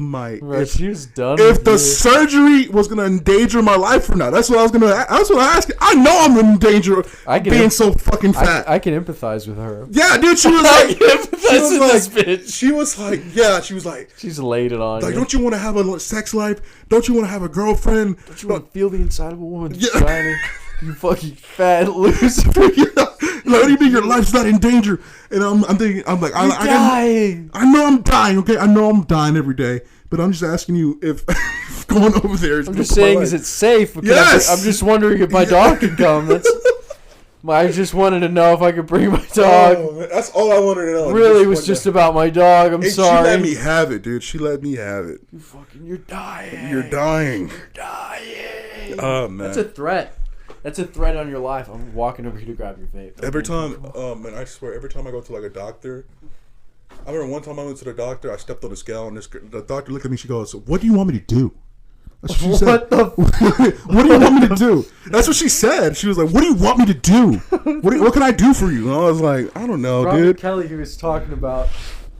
she was done if the surgery was gonna endanger my life or not. That's what I was gonna. That's what I asked. I know I'm in danger of being so fucking fat. I can empathize with her. Yeah, dude. She was like, she was like, she's laid it on. Like, don't you want to have a sex life? Don't you want to have a girlfriend? Don't you want to feel the inside of a woman's vagina? You fucking fat loser. What do you mean your life's not in danger? And I'm thinking, I'm like, I know I'm dying, okay? I know I'm dying every day. But I'm just asking you if going over there is. I'm just saying, is it safe? Because yes! I'm just wondering if my dog can come. I just wanted to know if I could bring my dog. Oh, that's all I wanted to know. Really, it was just about my dog. I'm sorry. She let me have it, dude. She let me have it. You're dying. You're dying. Oh, man. That's a threat. That's a threat on your life. I'm walking over here to grab your vape. Every time, and I swear, every time I go to like a doctor, I remember one time I went to the doctor, I stepped on the scale, and the doctor looked at me, she goes, what do you want me to do? That's what she said. What do you want me to do? That's what she said. She was like, "What do you want me to do? What can I do for you?" And I was like, "I don't know, Robert dude." Kelly, he was talking about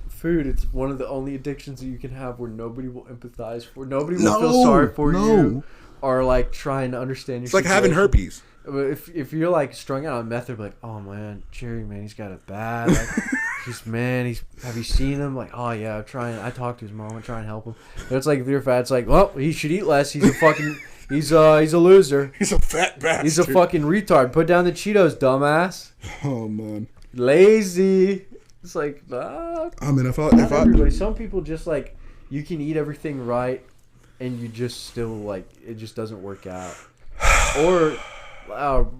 food. It's one of the only addictions that you can have where nobody will empathize for, nobody will feel sorry for you, or like trying to understand your. It's like having herpes. If you're like strung out on meth, they're like, "Oh man, Jerry, man, he's got it bad. Like, have you seen him? Like, oh yeah, I talked to his mom, I'm trying to help him." And it's like if you're fat, it's like, well, he should eat less. He's a fucking, he's a loser. He's a fat bastard. He's a fucking retard. Put down the Cheetos, dumbass. Oh man, lazy. It's like, nah. I mean, if everybody, some people just like you can eat everything right, and you just still like it just doesn't work out. Or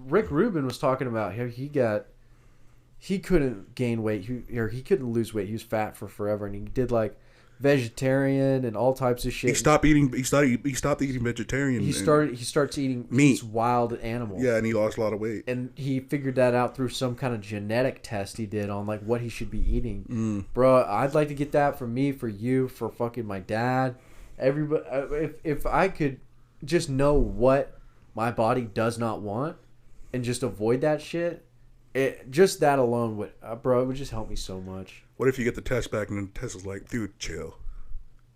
Rick Rubin was talking about how he couldn't gain weight, he couldn't lose weight. He was fat for forever, and he did like vegetarian and all types of shit. He stopped eating vegetarian. He starts eating meat, wild animals. Yeah, and he lost a lot of weight. And he figured that out through some kind of genetic test he did on like what he should be eating. Bro, I'd like to get that for me, for you, for fucking my dad. Everybody, if I could just know what my body does not want and just avoid that shit, just that alone would, bro, it would just help me so much. What if you get the test back and the test is like, dude, chill.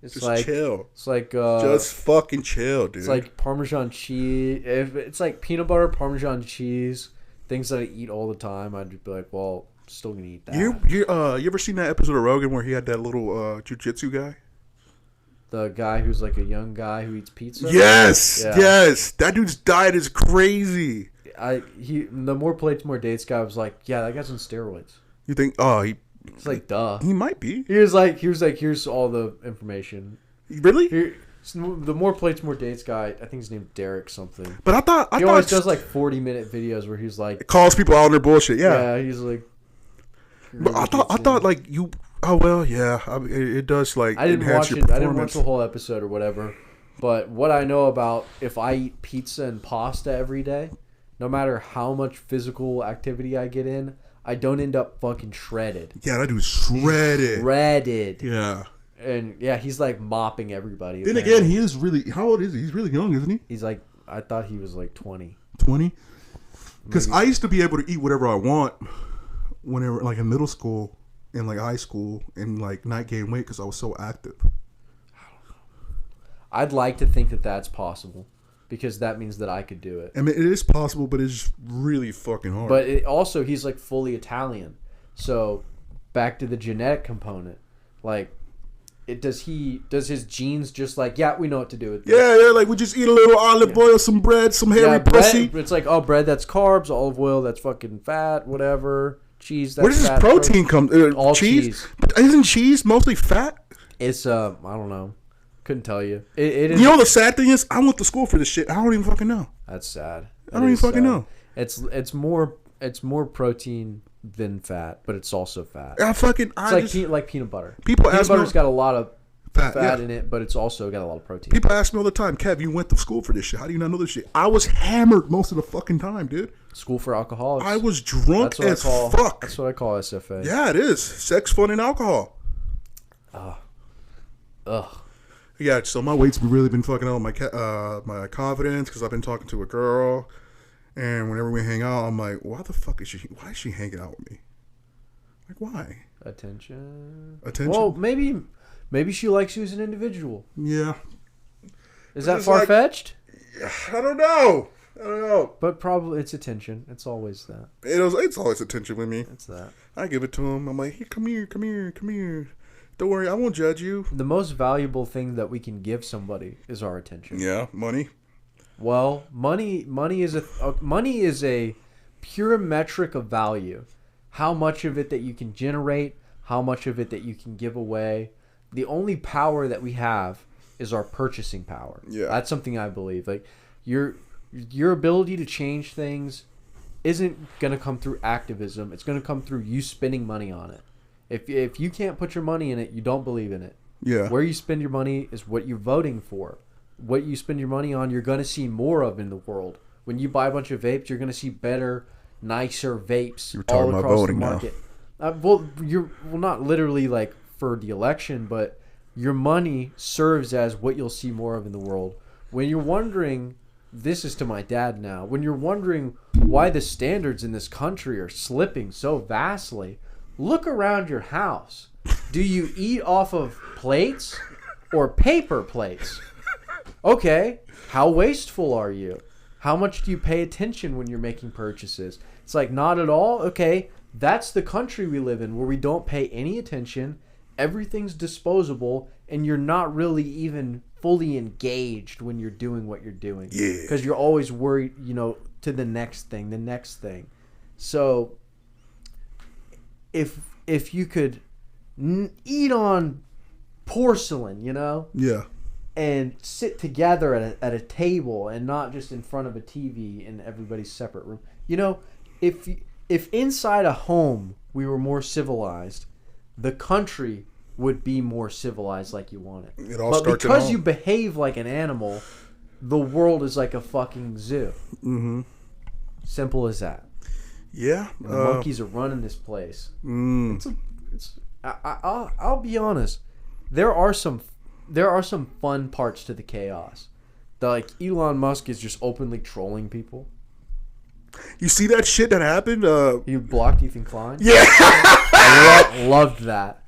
Just chill. It's like just fucking chill, dude. It's like Parmesan cheese. If it's like peanut butter, Parmesan cheese, things that I eat all the time, I'd be like, well, still gonna eat that. You ever seen that episode of Rogan where he had that little jiu-jitsu guy? The guy who's like a young guy who eats pizza? Yes! Yeah. Yes! That dude's diet is crazy. The more plates, more dates guy was like, yeah, that guy's on steroids. You think, it's like, duh. He might be. He was like, here's all the information. Really? The more plates, more dates guy, I think his name's Derek something. But I thought he always does like 40-minute videos where he's like, calls people out on their bullshit. Yeah. Yeah, he's like. But I thought like you. Oh well, yeah. I mean, it does like enhance your performance. I didn't watch the whole episode or whatever. But what I know about if I eat pizza and pasta every day, no matter how much physical activity I get in, I don't end up fucking shredded. Yeah, that dude's shredded. Shredded. Yeah. And yeah, he's like mopping everybody. Then again, he is really. How old is he? He's really young, isn't he? He's like, I thought he was like 20. 20? Because I used to be able to eat whatever I want whenever, like in middle school and like high school, and like not gain weight because I was so active. I don't know. I'd like to think that that's possible. Because that means that I could do it. I mean, it is possible, but it's really fucking hard. But also, he's like fully Italian. So, back to the genetic component. Like, does his genes just like, yeah, we know what to do with this. Yeah, like we just eat a little olive oil, some bread, some hairy pussy. It's like, oh, bread, that's carbs. Olive oil, that's fucking fat, whatever. Cheese, that's where does this protein come? All cheese. But isn't cheese mostly fat? It's, I don't know. Couldn't tell you. It is. You know the sad thing is, I went to school for this shit. I don't even fucking know. That's sad. I don't even fucking know. It's more protein than fat, but it's also fat. It's like peanut butter. Peanut butter's got a lot of fat yeah. in it, but it's also got a lot of protein. People ask me all the time, Kev, you went to school for this shit. How do you not know this shit? I was hammered most of the fucking time, dude. School for alcoholics. I was drunk as fuck. That's what I call SFA. Yeah, it is. Sex, fun, and alcohol. Ugh. Yeah, so my weight's really been fucking out my confidence because I've been talking to a girl, and whenever we hang out, I'm like, why is she hanging out with me? Like, why? Attention. Well, maybe she likes you as an individual. Yeah. Is that far-fetched? I don't know. But probably it's attention. It's always that. It's always attention with me. It's that. I give it to him. I'm like, hey, come here. Don't worry, I won't judge you. The most valuable thing that we can give somebody is our attention. Yeah, money. Well, money is a pure metric of value. How much of it that you can generate, how much of it that you can give away. The only power that we have is our purchasing power. Yeah. That's something I believe. Like your ability to change things isn't going to come through activism. It's going to come through you spending money on it. If you can't put your money in it, you don't believe in it. Yeah. Where you spend your money is what you're voting for. What you spend your money on, you're going to see more of in the world. When you buy a bunch of vapes, you're going to see better, nicer vapes all across the market. Well, not literally like for the election, but your money serves as what you'll see more of in the world. when you're wondering, this is to my dad now, when you're wondering why the standards in this country are slipping so vastly, look around your house. Do you eat off of plates or paper plates? Okay, how wasteful are you? How much do you pay attention when you're making purchases? It's like, not at all? Okay, that's the country we live in, where we don't pay any attention, everything's disposable, and you're not really even fully engaged when you're doing what you're doing. Yeah. Because you're always worried, to the next thing. So, if you could eat on porcelain, Yeah. and sit together at a table and not just in front of a TV in everybody's separate room. If inside a home we were more civilized, the country would be more civilized like you want it. It all but starts because at you home. behave like an animal, the world is like a fucking zoo. Mm-hmm. Simple as that. Yeah. And the monkeys are running this place. I'll be honest. There are some fun parts to the chaos. Like Elon Musk is just openly trolling people. You see that shit that happened? He blocked Ethan Klein. Yeah. I loved that.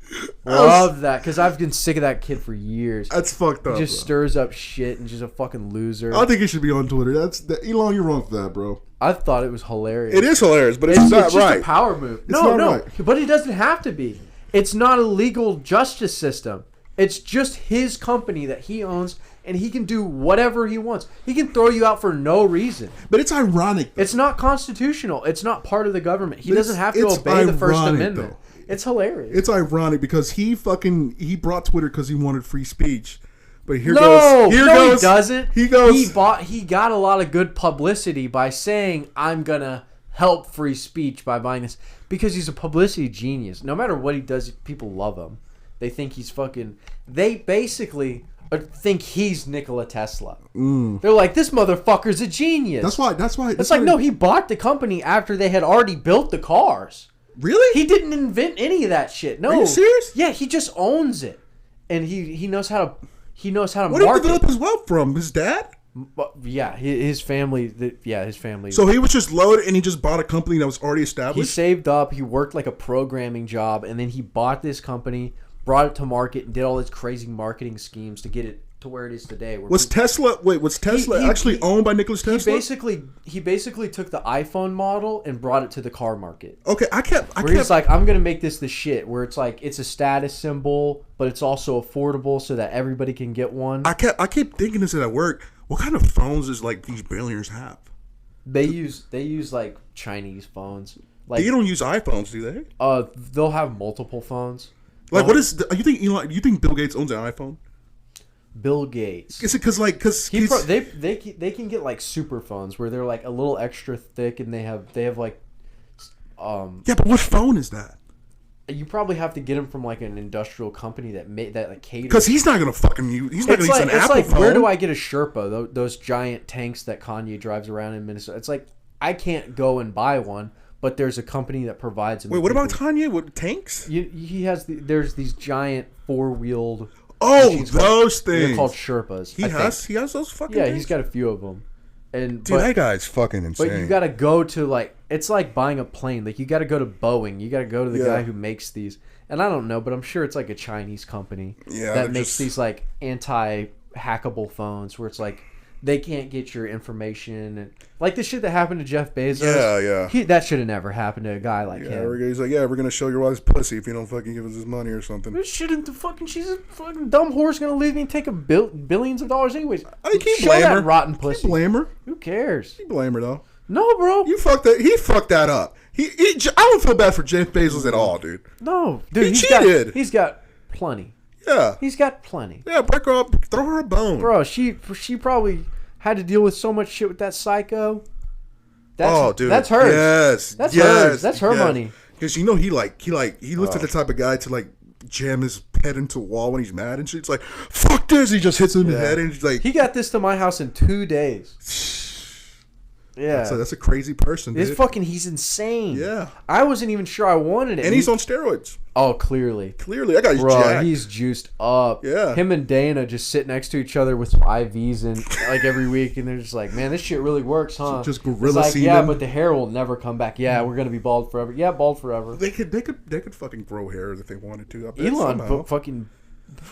Loved that because I've been sick of that kid for years. That's fucked up. He just stirs up shit and just a fucking loser. I think he should be on Twitter. Elon, you're wrong for that, bro. I thought it was hilarious. It is hilarious, but it's just not right. a power move. It's not right. But it doesn't have to be. It's not a legal justice system. It's just his company that he owns, and he can do whatever he wants. He can throw you out for no reason. But it's ironic, though. It's not constitutional. It's not part of the government. He But doesn't have to it's obey the First ironic, Amendment. though. It's hilarious. It's ironic because he brought Twitter because he wanted free speech. But he doesn't. He goes. He got a lot of good publicity by saying, I'm gonna help free speech by buying this, because he's a publicity genius. No matter what he does, people love him. They think he's fucking. They basically think he's Nikola Tesla. They're like, this motherfucker's a genius. That's why. It's like, no, he bought the company after they had already built the cars. Really? He didn't invent any of that shit. No. Are you serious? Yeah, he just owns it, and he knows how to. He knows how to Where did he market. develop his wealth from? His dad? Yeah, his family. His family. So he was just loaded, and he just bought a company that was already He established. saved up. He worked like a programming job, and then he bought this company, brought it to market, and did all these crazy marketing schemes to get it to where it is today. Was Tesla actually owned by Nikola Tesla? He basically took the iPhone model and brought it to the car market. Okay, He's like, I'm gonna make this the shit. Where it's like it's a status symbol, but it's also affordable so that everybody can get one. I keep thinking this at work. What kind of phones does like these billionaires have? They use like Chinese phones. Like They don't use iPhones, do they? They'll have multiple phones. Like, you think Bill Gates owns an iPhone? Bill Gates. Is it because they can get like super phones where they're like a little extra thick and they have like yeah, but what phone is that? You probably have to get them from like an industrial company that like caters. Because he's not gonna fucking use. He's not gonna use an Apple phone. Where do I get a Sherpa? Those giant tanks that Kanye drives around in Minnesota. It's like I can't go and buy one, but there's a company that provides them. Wait, what about Kanye? What tanks? He has there's these giant 4-wheeled. Oh, those things. They're called Sherpas. He has those fucking. Yeah, things? he's got a few of them. That guy's fucking insane. But you got to go to like it's like buying a plane. Like you got to go to Boeing. You got to go to the guy who makes these. And I don't know, but I'm sure it's like a Chinese company that makes these like anti-hackable phones where it's like they can't get your information and like the shit that happened to Jeff Bezos. Yeah. That should have never happened to a guy like him. He's like, we're gonna show your wife's pussy if you don't fucking give us his money or something. This shouldn't she's a fucking dumb horse gonna leave me and take billions of dollars anyways. I can't show blame that her. rotten pussy. Can't blame her. Who cares? You blame her though. No, bro. You fucked that. He fucked that up. I don't feel bad for Jeff Bezos at all, dude. No, dude. He cheated. He's got plenty. Yeah. He's got plenty. Yeah, break her up. Throw her a bone. Bro, she probably had to deal with so much shit with that psycho. Dude. That's hers. Yes. That's hers. That's her money. Because he looks like the type of guy to like jam his head into a wall when he's mad and shit. It's like, fuck this. He just hits him in the head and he's like. He got this to my house in 2 days. Yeah. That's a crazy person, dude. He's insane. Yeah. I wasn't even sure I wanted it. And he's on steroids. Oh, clearly. That guy's Bro, jacked. he's juiced up. Yeah. Him and Dana just sit next to each other with some IVs and like every week, and they're just like, man, this shit really works, huh? Just gorilla semen. semen. Yeah, but the hair will never come back. Yeah, we're gonna be bald forever. Yeah, bald forever. They could fucking grow hair if they wanted to. I bet Elon fucking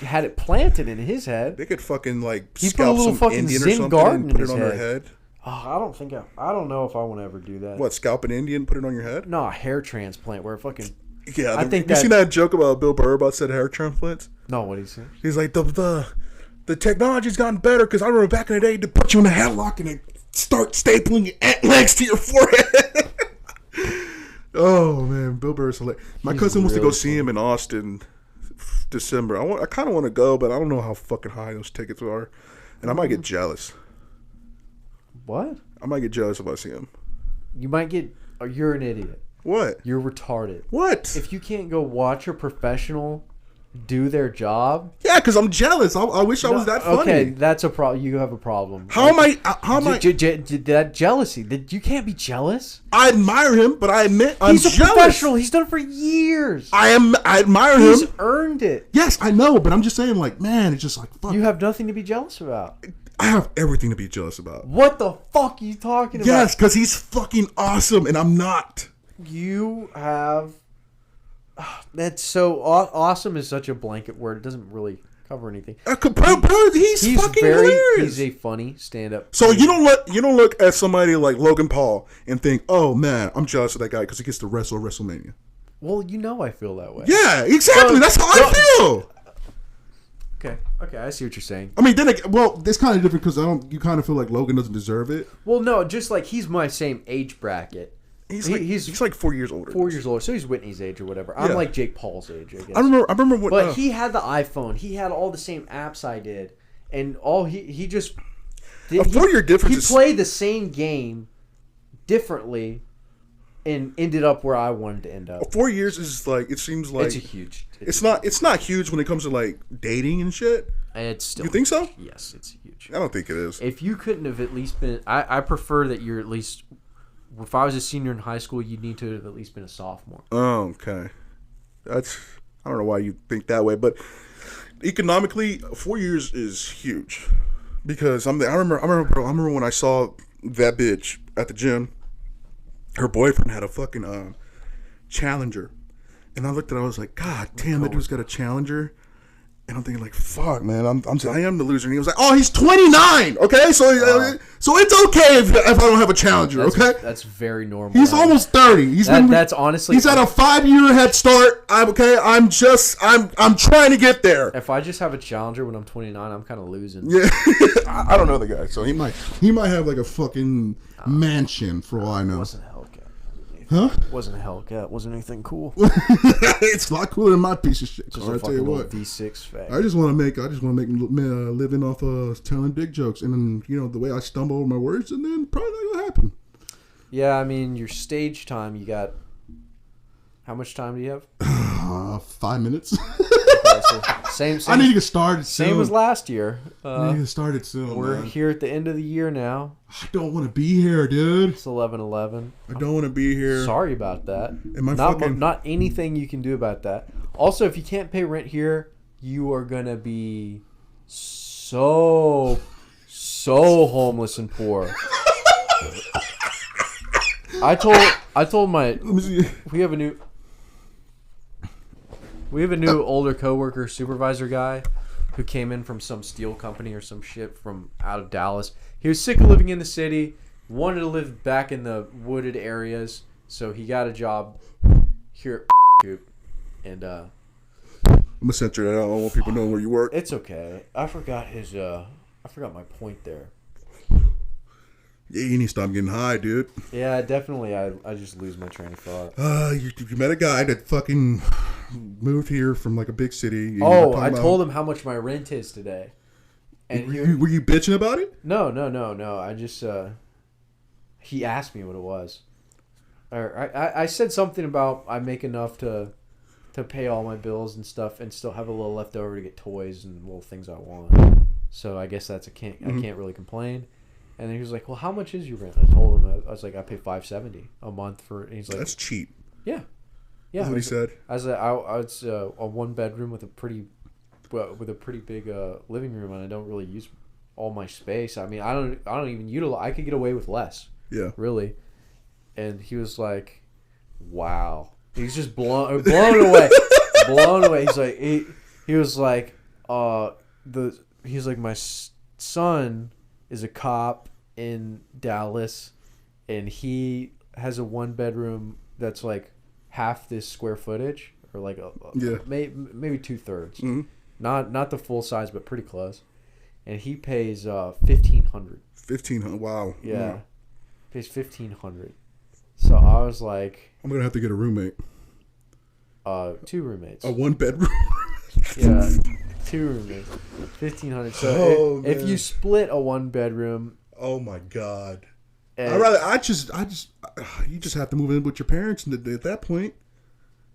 had it planted in his head. They could fucking like He put a scalp little some fucking Indian or Zen something garden and in put his it on their head. head. Oh, I don't know if I want to ever do that. What, scalp an Indian, put it on your head? No, a hair transplant where fucking. Yeah, I think you seen that joke about Bill Burr about said hair transplants? No, what he said? He's like the technology's gotten better because I remember back in the day to put you in a headlock and they start stapling your legs to your forehead. Oh man, Bill Burr's hilarious. My cousin wants to go see him in Austin, December. I kind of want to go, but I don't know how fucking high those tickets are, and I might get jealous. What? I might get jealous if I see him. You might get. You're an idiot. What? You're retarded. What? If you can't go watch a professional do their job. Yeah, because I'm jealous. I wish I was that funny. Okay, that's a problem. You have a problem. How am I? That jealousy. That you can't be jealous. I admire him, but I admit I'm He's a jealous. professional. He's done it for years. I admire He's him. earned it. Yes, I know, but I'm just saying, like, man, it's just like fuck. You have nothing to be jealous about. I have everything to be jealous about. What the fuck are you talking about? Yes, because he's fucking awesome, and I'm not. You have. That's so awesome is such a blanket word. It doesn't really cover anything. He's fucking hilarious. He's a funny stand-up. So you don't look at somebody like Logan Paul and think, oh man, I'm jealous of that guy because he gets to wrestle at WrestleMania. Well, you know I feel that way. Yeah, exactly. That's how I feel. Okay, I see what you're saying. I mean, then it's kind of different because you kind of feel like Logan doesn't deserve it. Well, no, just like he's my same age bracket. He's like 4 years older. 4 years older, so he's Whitney's age or whatever. I'm like Jake Paul's age, I guess. I remember what. But he had the iPhone. He had all the same apps I did, and all he just did. A 4-year difference. He played the same game differently, and ended up where I wanted to end up. 4 years is like it seems like it's a huge. It's not huge when it comes to like dating and shit. It's still. You think so? Yes, it's huge. I don't think it is. If you couldn't have at least been, I prefer that you're at least. If I was a senior in high school, you'd need to have at least been a sophomore. Oh, okay. I don't know why you think that way, but economically, 4 years is huge because I remember when I saw that bitch at the gym. Her boyfriend had a fucking Challenger, and I looked at it. I was like, God damn, that dude's got a Challenger. And I'm thinking like, fuck, man, I am the loser. And he was like, oh, he's 29. Okay, so it's okay if I don't have a Challenger. Okay, that's very normal. He's almost 30. That's honestly. He's at a 5-year head start. I'm trying to get there. If I just have a Challenger when I'm 29, I'm kind of losing. Yeah, I don't know the guy, so he might have like a fucking mansion for all I know. It wasn't a Hellcat. Huh? It wasn't a Hellcat. It wasn't anything cool. It's a lot cooler than my piece of shit. Just I a tell you what, V6 fag. I just want to make living off telling dick jokes, and then the way I stumble over my words, and then probably not gonna happen. Yeah, I mean your stage time. You got how much time do you have? 5 minutes. Okay, so same. I need to get started soon. Same as last year. I need to get started soon. We're here at the end of the year now. I don't want to be here, dude. It's 11/11. I don't want to be here. Sorry about that. Not anything you can do about that. Also, if you can't pay rent here, you are gonna be so homeless and poor. I told my Let me see. we have a new older coworker supervisor guy who came in from some steel company or some shit from out of Dallas. He was sick of living in the city, wanted to live back in the wooded areas, so he got a job here at Coop. And I'm gonna censor that. I don't want people to know where you work. it's okay. I forgot my point there. Yeah, you need to stop getting high, dude. Yeah, definitely. I just lose my train of thought. You met a guy that fucking moved here from like a big city. I told him how much my rent is today. And were you bitching about it? No. I just he asked me what it was. Or I said something about I make enough to pay all my bills and stuff, and still have a little left over to get toys and little things I want. So I guess I can't really complain. And he was like, well, how much is your rent? I told him, I was like, I pay $570 a month for, and he's like, that's cheap. Yeah. Yeah. That's what he said. I was a 1-bedroom with a pretty big living room, and I don't really use all my space. I mean, I don't even utilize. I could get away with less. Yeah. Really. And he was like, "Wow." He's just blown away, blown away. He's like, he was like, he's like, my son is a cop in Dallas, and he has a 1-bedroom that's like half this square footage, or like maybe 2/3. Mm-hmm. Not the full size, but pretty close. And he pays $1,500. $1,500. Wow. Yeah, pays $1,500. So I was like, I'm gonna have to get a roommate. 2 roommates. A 1-bedroom. Yeah, 2 roommates. $1,500. So if you split a 1-bedroom. Oh my God. You just have to move in with your parents, and at that point,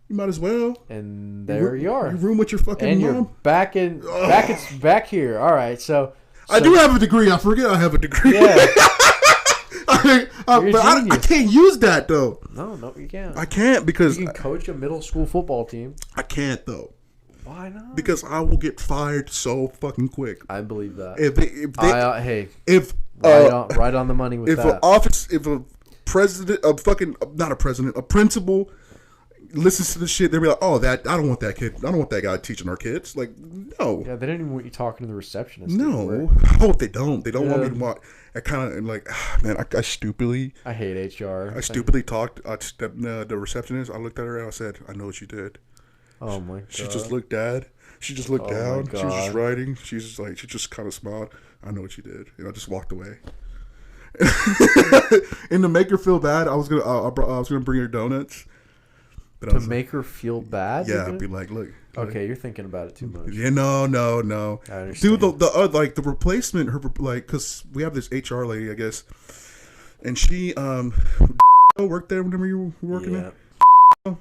you might as well. And there you are. You room with your fucking and mom. You're back here. All right, so I do have a degree. I forget I have a degree. Yeah. I can't use that though. No, you can't. I can't because you can coach a middle school football team. I can't though. Why not? Because I will get fired so fucking quick. I believe that. Right on the money with that. If a president, a principal listens to this shit, they'll be like, "Oh, I don't want that kid. I don't want that guy teaching our kids." Like, no. Yeah, they didn't even want you talking to the receptionist. No, I hope they don't. They don't want me to want. I kind of like, man. I stupidly. I hate HR. I stupidly talked to the receptionist. I looked at her and I said, "I know what you did." Oh my God. She just looked down. She was just writing. She just kind of smiled. I know what you did, and I just walked away. And to make her feel bad, I was gonna bring her donuts. To make her feel bad? Yeah, I'd be like, look. Okay, you're thinking about it too much. Yeah, no. I understand. Dude, the replacement, because we have this HR lady, I guess, and she worked there whenever you were working there.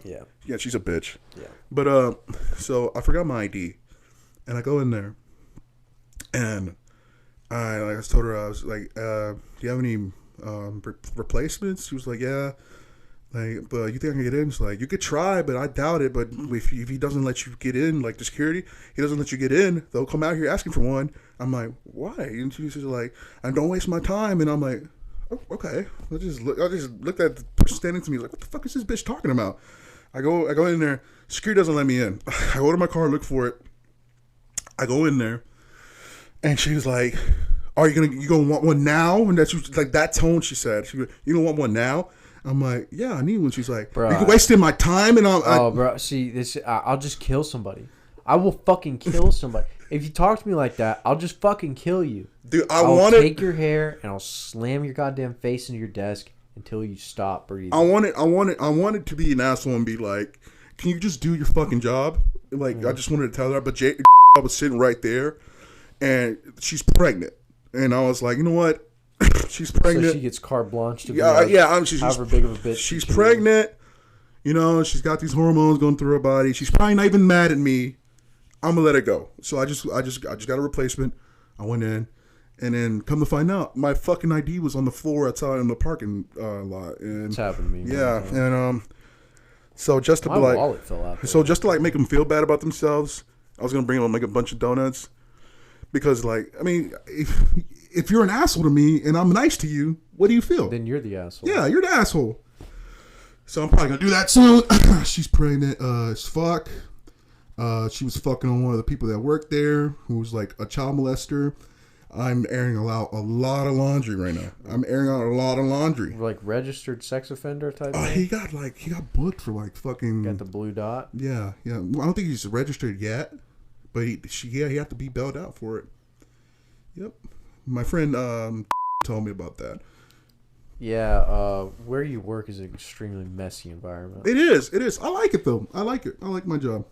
Yeah. Yeah, she's a bitch. Yeah. But so I forgot my ID, and I go in there, and I told her, I was like, do you have any replacements? She was like, yeah. Like, but you think I can get in? She's like, you could try, but I doubt it. But if he doesn't let you get in, like the security, he doesn't let you get in, they'll come out here asking for one. I'm like, why? And she's like, I don't waste my time. And I'm like, oh, okay. I just looked at the person standing to me like, what the fuck is this bitch talking about? I go in there. Security doesn't let me in. I go to my car, look for it. I go in there, and she was like, "Are you gonna want one now?" And that's like that tone. She said, "You don't want one now?" I'm like, "Yeah, I need one." She's like, "Bro, you're wasting my time." And bro, see this. I'll just kill somebody. I will fucking kill somebody. If you talk to me like that, I'll just fucking kill you. Dude, I'll take your hair and I'll slam your goddamn face into your desk until you stop breathing. I wanted to be an asshole and be like, "Can you just do your fucking job?" Like, I just wanted to tell her, but I was sitting right there, and she's pregnant, and I was like, you know what? She's pregnant. So she gets carte blanche to be she's however big of a bitch. She's pregnant. You know, she's got these hormones going through her body. She's probably not even mad at me. I'm gonna let it go. So I just got a replacement. I went in, and then come to find out, my fucking ID was on the floor outside in the parking lot. And it's happened to me. Yeah, and so just to my wallet fell out there. So just to like make them feel bad about themselves, I was gonna bring them like a bunch of donuts, because like, I mean, if you're an asshole to me and I'm nice to you, what do you feel? Then you're the asshole. Yeah, you're the asshole. So I'm probably gonna do that soon. She's pregnant as fuck. She was fucking on one of the people that worked there, who was like a child molester. I'm airing out a lot of laundry right now. Like registered sex offender type thing? He got booked for like fucking... Got the blue dot? Yeah. Well, I don't think he's registered yet, but he had to be bailed out for it. Yep. My friend told me about that. Yeah, where you work is an extremely messy environment. It is. I like it though. I like it. I like my job.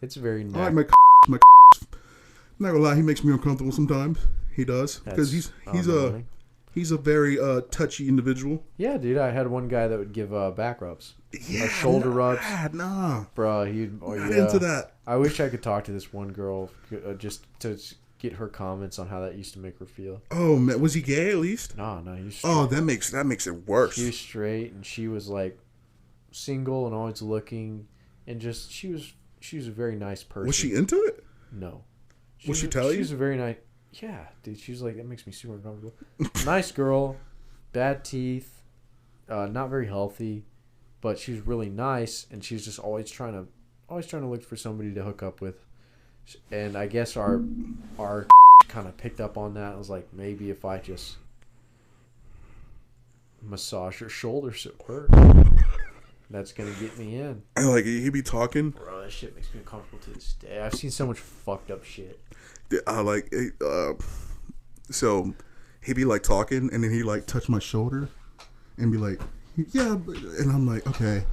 It's very nice. I like my I'm not gonna lie, he makes me uncomfortable sometimes. He does, because he's a very touchy individual. Yeah, dude. I had one guy that would give back rubs, shoulder rubs. Nah, bro. not into that. I wish I could talk to this one girl just to get her comments on how that used to make her feel. Oh man, was he gay at least? No, he was straight. Oh, that makes it worse. He was straight, and she was like single and always looking, and just she was a very nice person. Was she into it? No. Would she tell you? She was a very nice. Yeah, dude. She was like, that makes me super uncomfortable. Nice girl, bad teeth, not very healthy, but she was really nice, and she was just always trying to look for somebody to hook up with. And I guess our kind of picked up on that. I was like, maybe if I just massage her shoulders at work, that's gonna get me in. And like he be talking. Bro, that shit makes me uncomfortable to this day. I've seen so much fucked up shit. So he'd be like talking, and then he like touch my shoulder, and be like, yeah, and I'm like, okay.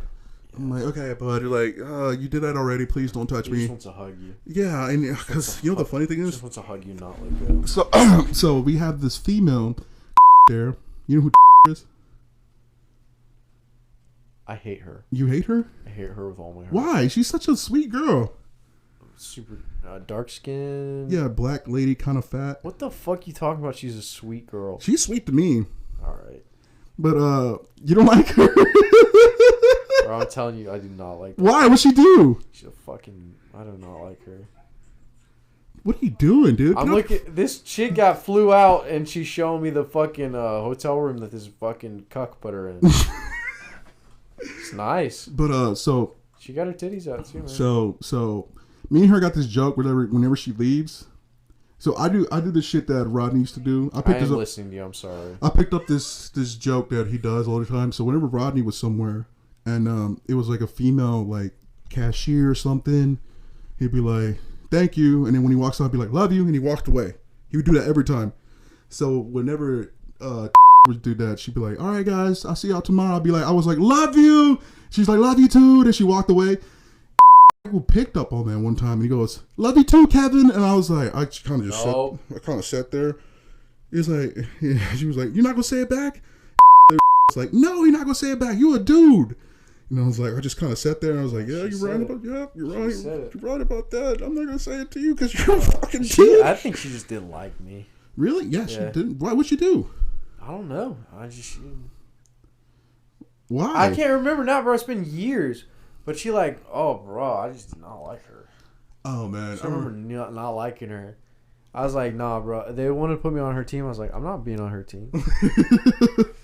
I'm like, okay, bud. Like, you did that already. Please don't touch me. He just wants to hug you. Yeah, and because you know the funny thing is, just wants to hug you, not let go. So we have this female there. You know who is? I hate her. You hate her? I hate her with all my heart. Why? She's such a sweet girl. Super dark skin. Yeah, black lady, kind of fat. What the fuck you talking about? She's a sweet girl. She's sweet to me. All right. But you don't like her? Bro, I'm telling you, I do not like her. Why? What'd she do? She's a fucking. I do not like her. What are you doing, dude? I'm looking. This chick flew out, and she's showing me the fucking hotel room that this fucking cuck put her in. It's nice. But so she got her titties out too, man. So me and her got this joke whenever she leaves. So I do the shit that Rodney used to do. I ain't listening to you. I'm sorry. I picked up this joke that he does all the time. So whenever Rodney was somewhere, and it was like a female like cashier or something, he'd be like, "Thank you," and then when he walks out, I'd be like, "Love you," and he walked away. He would do that every time. So whenever would do that, she'd be like, "All right, guys, I'll see y'all tomorrow." I'd be like, I was like, "Love you." She's like, "Love you too." Then she walked away. Picked up on that one time, and he goes, "Love you too, Kevin." And I was like, I kind of just sat there. He was like, yeah, she was like, "You're not gonna say it back?" It's like, "No, you're not gonna say it back. You a dude." And I was like, I just kind of sat there, and I was like, "Yeah, you're right about that. I'm not gonna say it to you because you're a fucking dude." I think she just didn't like me. Really? Yeah, she didn't. Why? What'd she do? I don't know. Why? I can't remember now, bro. It's been years. But she like, oh, bro, I just did not like her. Oh, man. I remember not liking her. I was like, nah, bro. They wanted to put me on her team. I was like, I'm not being on her team.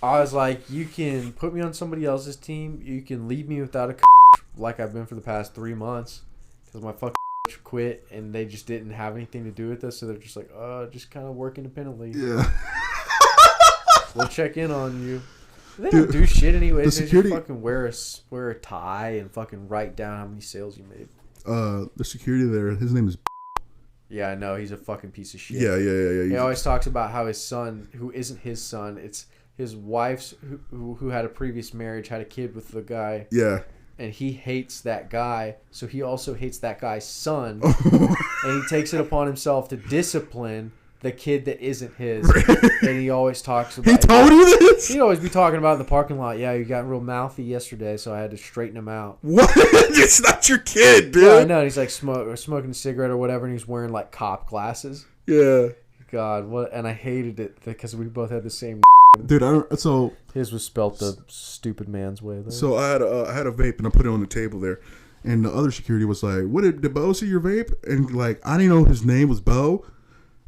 I was like, you can put me on somebody else's team. You can leave me without a like I've been for the past 3 months. Because my fucking quit and they just didn't have anything to do with us. So they're just like, just kind of work independently. Yeah. We'll check in on you. They don't do shit anyways. The security, they just fucking wear a tie and fucking write down how many sales you made. The security there, his name is. Yeah, I know. He's a fucking piece of shit. Yeah. He always talks about how his son, who isn't his son, it's his wife's, who had a previous marriage, had a kid with the guy. Yeah. And he hates that guy, so he also hates that guy's son. And he takes it upon himself to discipline the kid that isn't his. And he always talks about... He told you this? He'd always be talking about in the parking lot, yeah, you got real mouthy yesterday, so I had to straighten him out. What? It's not your kid, dude. Yeah, I know. And he's like smoking a cigarette or whatever, and he's wearing like cop glasses. Yeah. God, what? And I hated it because we both had the same... Dude, his was spelt the stupid man's way, though. So I had a vape, and I put it on the table there. And the other security was like, "What did Bo see your vape?" And like, I didn't know his name was Bo.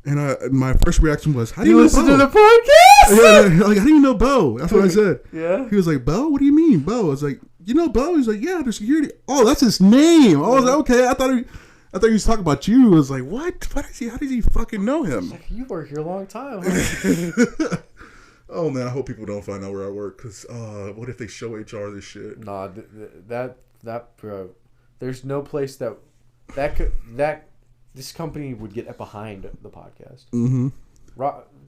And my first reaction was, "How do you listen know Bo?" to the podcast? Yeah, like, "How do you know Bo?" That's what I said. Yeah. He was like, "Bo? What do you mean, Bo?" I was like, "You know Bo?" He's like, "Yeah, the security." Oh, that's his name. I was like, okay. I thought he was talking about you. I was like, what? How does he fucking know him? Like, you work here a long time, huh? Oh man, I hope people don't find out where I work. Cause what if they show HR this shit? Nah, that bro. There's no place that this company would get behind the podcast. Mm-hmm.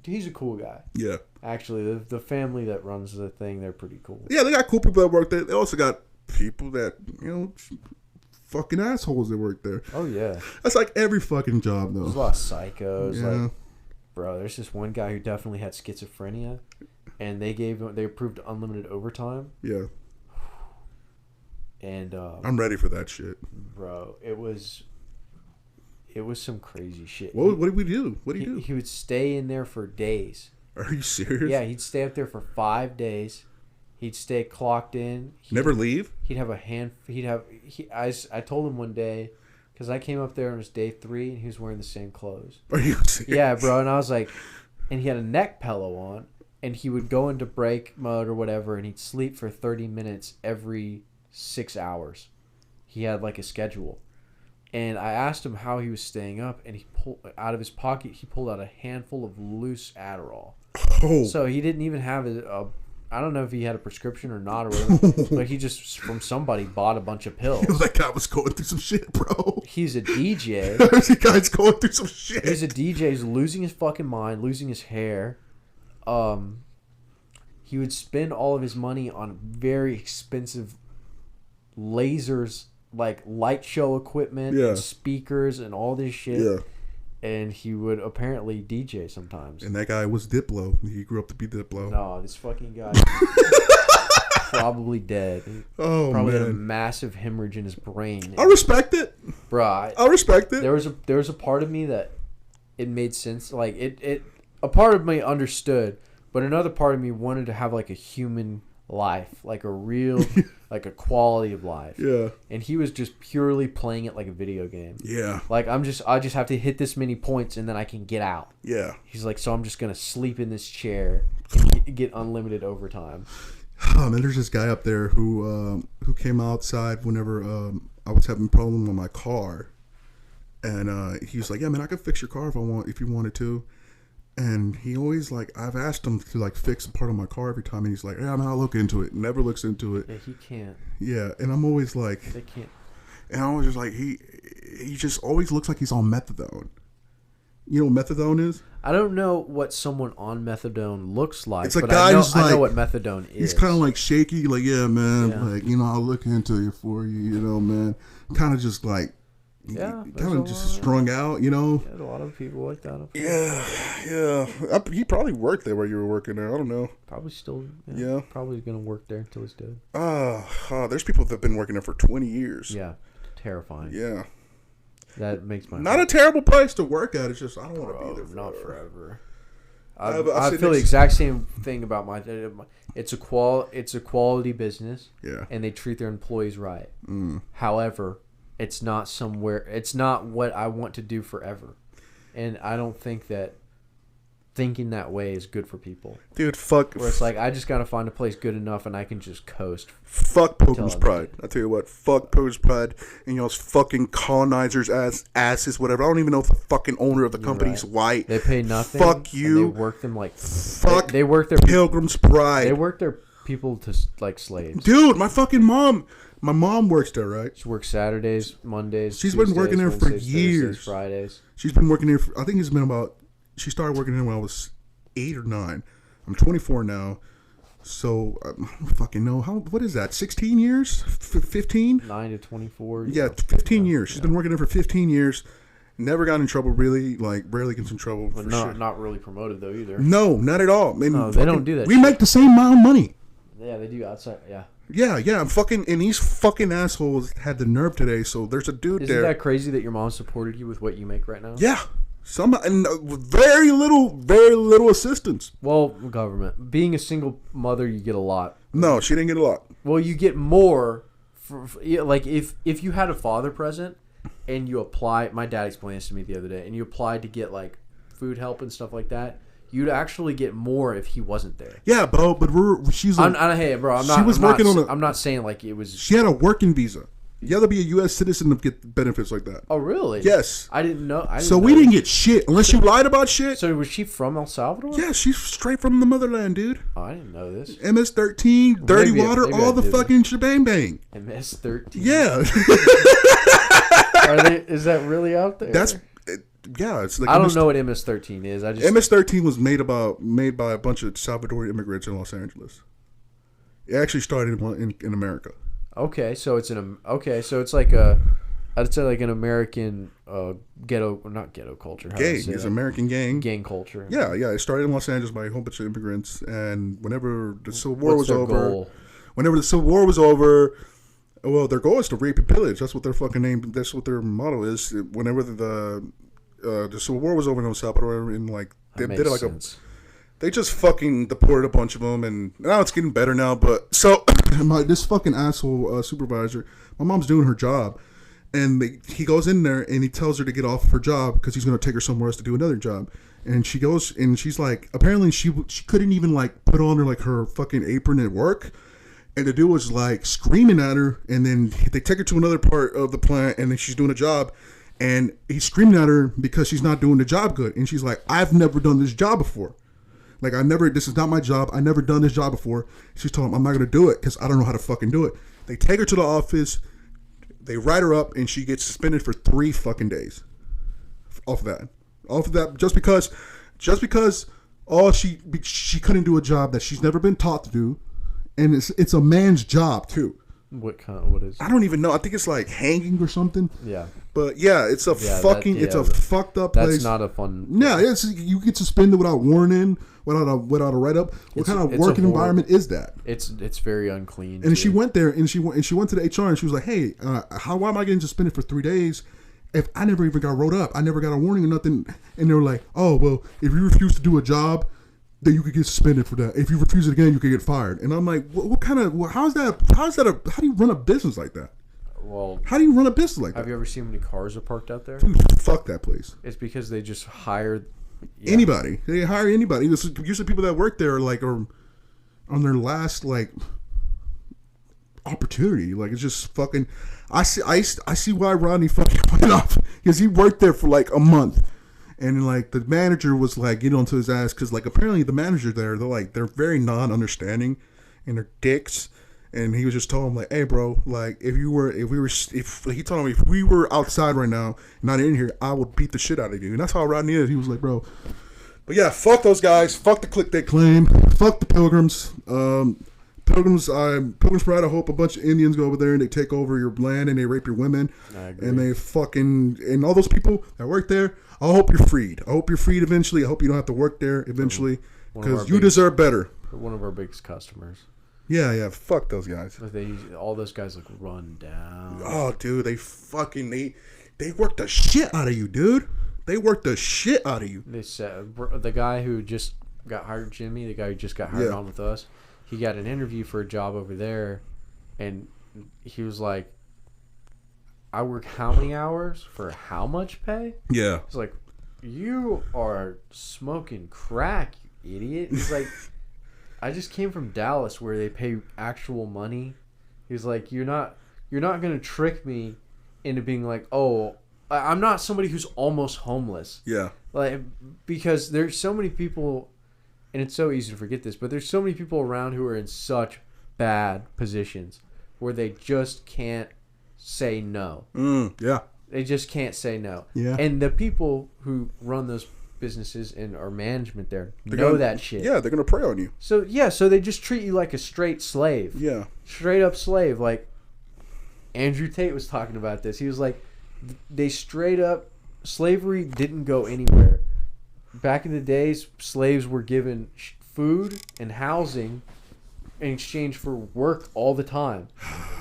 He's a cool guy. Yeah. Actually, the family that runs the thing, they're pretty cool. Yeah, they got cool people that work there. They also got people that, fucking assholes that work there. Oh, yeah. That's like every fucking job, though. There's a lot of psychos. Yeah. Like, bro, there's this one guy who definitely had schizophrenia, and they approved unlimited overtime. Yeah. And I'm ready for that shit. Bro, it was It was some crazy shit. What did we do? What did he do? He would stay in there for days. Are you serious? Yeah, he'd stay up there for 5 days. He'd stay clocked in. Never leave? He'd have a hand. I told him one day, because I came up there and it was day 3, and he was wearing the same clothes. Are you serious? Yeah, bro. And I was like, and he had a neck pillow on, and he would go into break mode or whatever, and he'd sleep for 30 minutes every 6 hours. He had like a schedule. And I asked him how he was staying up, and he pulled out of his pocket. He pulled out a handful of loose Adderall. Oh. So he didn't even have I don't know if he had a prescription or not, or whatever, but he just from somebody bought a bunch of pills. That guy was going through some shit, bro. He's a DJ. That guy's going through some shit. He's a DJ. He's losing his fucking mind, losing his hair. He would spend all of his money on very expensive lasers, like light show equipment, and speakers, and all this shit. Yeah. And he would apparently DJ sometimes. And that guy was Diplo. He grew up to be Diplo. No, this fucking guy probably dead. Oh, probably man. had a massive hemorrhage in his brain. I respect it. Bro, I respect it. There was a part of me that it made sense. Like a part of me understood, but another part of me wanted to have like a human life, like a real, like a quality of life. Yeah. And he was just purely playing it like a video game. Yeah. Like I just have to hit this many points and then I can get out. Yeah. He's like, so I'm just gonna sleep in this chair and get unlimited overtime. Oh, man, there's this guy up there who came outside whenever I was having a problem with my car, and he was like, "Yeah, man, I could fix your car if you wanted to." And he always I've asked him to fix a part of my car every time, and he's like, "Yeah, man, I'll look into it." Never looks into it. Yeah, he can't. Yeah, and I'm always like, they can't. And I was just like, he just always looks like he's on methadone. You know what methadone is? I don't know what someone on methadone looks like. It's a but guy who's I know what methadone is. He's kind of like shaky, like, yeah, man, Yeah. I'll look into it for you, man. Kind of just like, yeah, kind of just strung out, Yeah, there's a lot of people like that. Yeah. He probably worked there where you were working there. I don't know. Probably still. Yeah. Probably gonna work there until he's dead. There's people that have been working there for 20 years. Yeah, terrifying. Yeah. That makes my not a terrible place to work at. It's just I don't want to be there. Not forever. I I feel the exact same thing about my. It's a quality business. Yeah. And they treat their employees right. However, it's not what I want to do forever, and I don't think that thinking that way is good for people. Dude, fuck. Where it's like, I just gotta find a place good enough and I can just coast. Fuck Pilgrim's Pride. I tell you what, fuck Pilgrim's Pride and those fucking colonizers asses, whatever. I don't even know if the fucking owner of the company's white. They pay nothing. Fuck you. And they work them like fuck. They work their Pilgrim's Pride. They work their people to like slaves. Dude, my fucking mom. My mom works there, right? She works Saturdays, Mondays. She's Tuesdays, been working there for Wednesdays, years. Thursdays, Fridays. She's been working there. I think it's been about. She started working there when I was 8 or 9. I'm 24 now, so I don't fucking know what is that? 16 years? 15? 9 to 24. Yeah, 15 years. She's been working there for 15 years. Never got in trouble, really. Rarely gets in trouble. But not really promoted though either. No, not at all. No, they don't do that. We make the same amount of money. Yeah, they do outside. Yeah. Yeah. I'm fucking, and these fucking assholes had the nerve today. So there's a dude there. Isn't that crazy that your mom supported you with what you make right now? Yeah. And very little assistance. Well, government. Being a single mother, you get a lot. No, she didn't get a lot. Well, you get more. If you had a father present and you apply, my dad explained this to me the other day, and you applied to get like food help and stuff like that, you'd actually get more if he wasn't there. Yeah, bro, but she's like, hey, bro, I'm not. She was working on I'm not saying like it was. She had a working visa. You have to be a U.S. citizen to get benefits like that. Oh, really? Yes. I didn't know. We didn't get shit unless you lied about shit. So was she from El Salvador? Yeah, she's straight from the motherland, dude. Oh, I didn't know this. MS-13, Dirty Water, all the fucking shebang bang. MS-13. Yeah. Is that really out there? It's like I don't know what MS-13 is. MS-13 was made by a bunch of Salvadorian immigrants in Los Angeles. It actually started in America. Okay, so it's like I'd say like an American ghetto, not ghetto culture. Gang, it's American gang culture. Yeah. It started in Los Angeles by a whole bunch of immigrants, and whenever the Civil War was over, Well, their goal is to rape and pillage. That's what their fucking name. That's what their motto is. Whenever the Civil War was over in El Salvador, and like they did it like sense. they just fucking deported a bunch of them, and now it's getting better now. But so this fucking asshole supervisor, my mom's doing her job, and he goes in there and he tells her to get off her job because he's going to take her somewhere else to do another job. And she goes and she's like, apparently she couldn't even like put on her fucking apron at work. And the dude was like screaming at her, and then they take her to another part of the plant, and then she's doing a job, and he's screaming at her because she's not doing the job good. And she's like, I've never done this job before. Like, this is not my job. I never done this job before. She's telling him, I'm not going to do it because I don't know how to fucking do it. They take her to the office. They write her up, and she gets suspended for 3 fucking days. Off of that, just because she couldn't do a job that she's never been taught to do, and it's a man's job too. What is? I don't even know. I think it's like hanging or something. Yeah. But yeah, it's a fucked up place. That's not a fun. Yeah, you get suspended without warning, without a write up. What kind of working environment is that? It's very unclean. And she went there and she went to the HR and she was like, "Hey, why am I getting suspended for 3 days if I never even got wrote up? I never got a warning or nothing." And they were like, "Oh well, if you refuse to do a job, then you could get suspended for that. If you refuse it again, you could get fired." And I'm like, what kind of? How do you run a business like that? Well, how do you run a business like that? Have you ever seen how many cars are parked out there? Dude, fuck that place. It's because they just hire anybody. They hire anybody. Usually people that work there are on their last opportunity. Like, it's just fucking. I see why Rodney fucking went off, because he worked there for like a month. And like the manager was like getting onto his ass because like apparently the manager there, they're very non-understanding and they're dicks. And he was just telling him like, "Hey bro, like if he told him if we were outside right now, not in here, I would beat the shit out of you." And that's how Rodney is. He was like, "Bro." But yeah, fuck those guys. Fuck the click they claim. Fuck the Pilgrims. Pilgrims Pride. I hope a bunch of Indians go over there and they take over your land and they rape your women. I agree. And they fucking and all those people that work there. I hope you're freed. I hope you're freed eventually. I hope you don't have to work there eventually because you deserve better. One of our biggest customers. Yeah. Fuck those guys. All those guys look run down. Oh, dude, they work the shit out of you, dude. They work the shit out of you. They said the guy who just got hired, Jimmy, the guy who just got hired on with us, he got an interview for a job over there, and he was like, "I work how many hours for how much pay?" Yeah. He's like, "You are smoking crack, you idiot." He's like, "I just came from Dallas where they pay actual money." He's like, "You're not gonna trick me into being like, oh, I'm not somebody who's almost homeless." Yeah. Like, because there's so many people, and it's so easy to forget this, but there's so many people around who are in such bad positions where they just can't say no. Yeah. They just can't say no. Yeah. And the people who run those businesses and are management there know that shit. Yeah, they're gonna prey on you. So they just treat you like a straight slave. Yeah. Straight up slave. Like Andrew Tate was talking about this. He was like, they straight up, slavery didn't go anywhere. Back in the days, slaves were given food and housing in exchange for work all the time.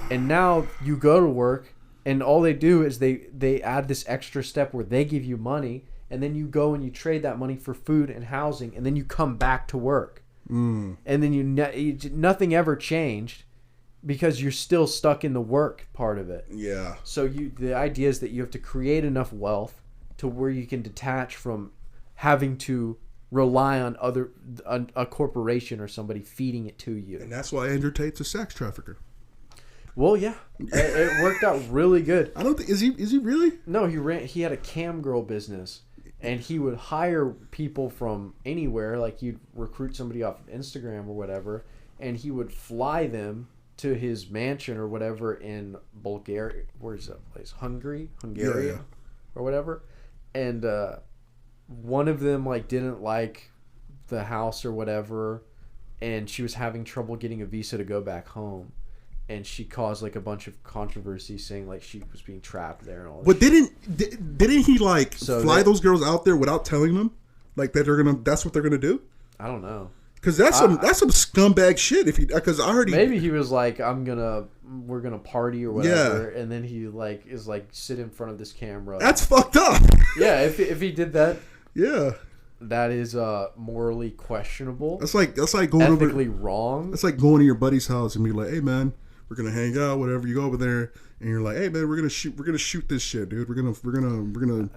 And now you go to work and all they do is they add this extra step where they give you money, and then you go and you trade that money for food and housing, and then you come back to work. And then nothing ever changed because you're still stuck in the work part of it. Yeah. So the idea is that you have to create enough wealth to where you can detach from having to rely on a corporation or somebody feeding it to you. And that's why Andrew Tate's a sex trafficker. Well, yeah, it worked out really good. I don't think is he really? No, he had a cam girl business, and he would hire people from anywhere. Like, you'd recruit somebody off of Instagram or whatever, and he would fly them to his mansion or whatever in Bulgaria. Where's that place? Hungary, yeah. Or whatever. And one of them didn't like the house or whatever, and she was having trouble getting a visa to go back home. And she caused a bunch of controversy, saying she was being trapped there and all. But didn't he fly those girls out there without telling them that that's what they're gonna do? I don't know. Because that's some scumbag shit. Because I heard maybe he was like, we're gonna party or whatever, and then he like is like sit in front of this camera. That's fucked up. Yeah, if he did that, yeah, that is morally questionable. That's like going ethically wrong. That's like going to your buddy's house and be like, hey man, we're gonna hang out, whatever. You go over there and you're like, hey man, we're gonna shoot this shit, dude. We're gonna.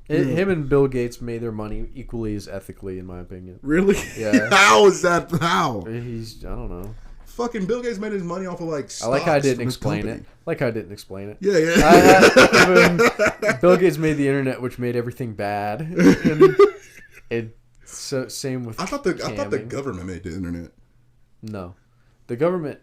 Him and Bill Gates made their money equally as ethically, in my opinion. Really? Yeah. How is that? How? I don't know. Fucking Bill Gates made his money off of like stocks. I like how I didn't explain it. Yeah. Bill Gates made the internet, which made everything bad. And same with. I thought the government made the internet. No, the government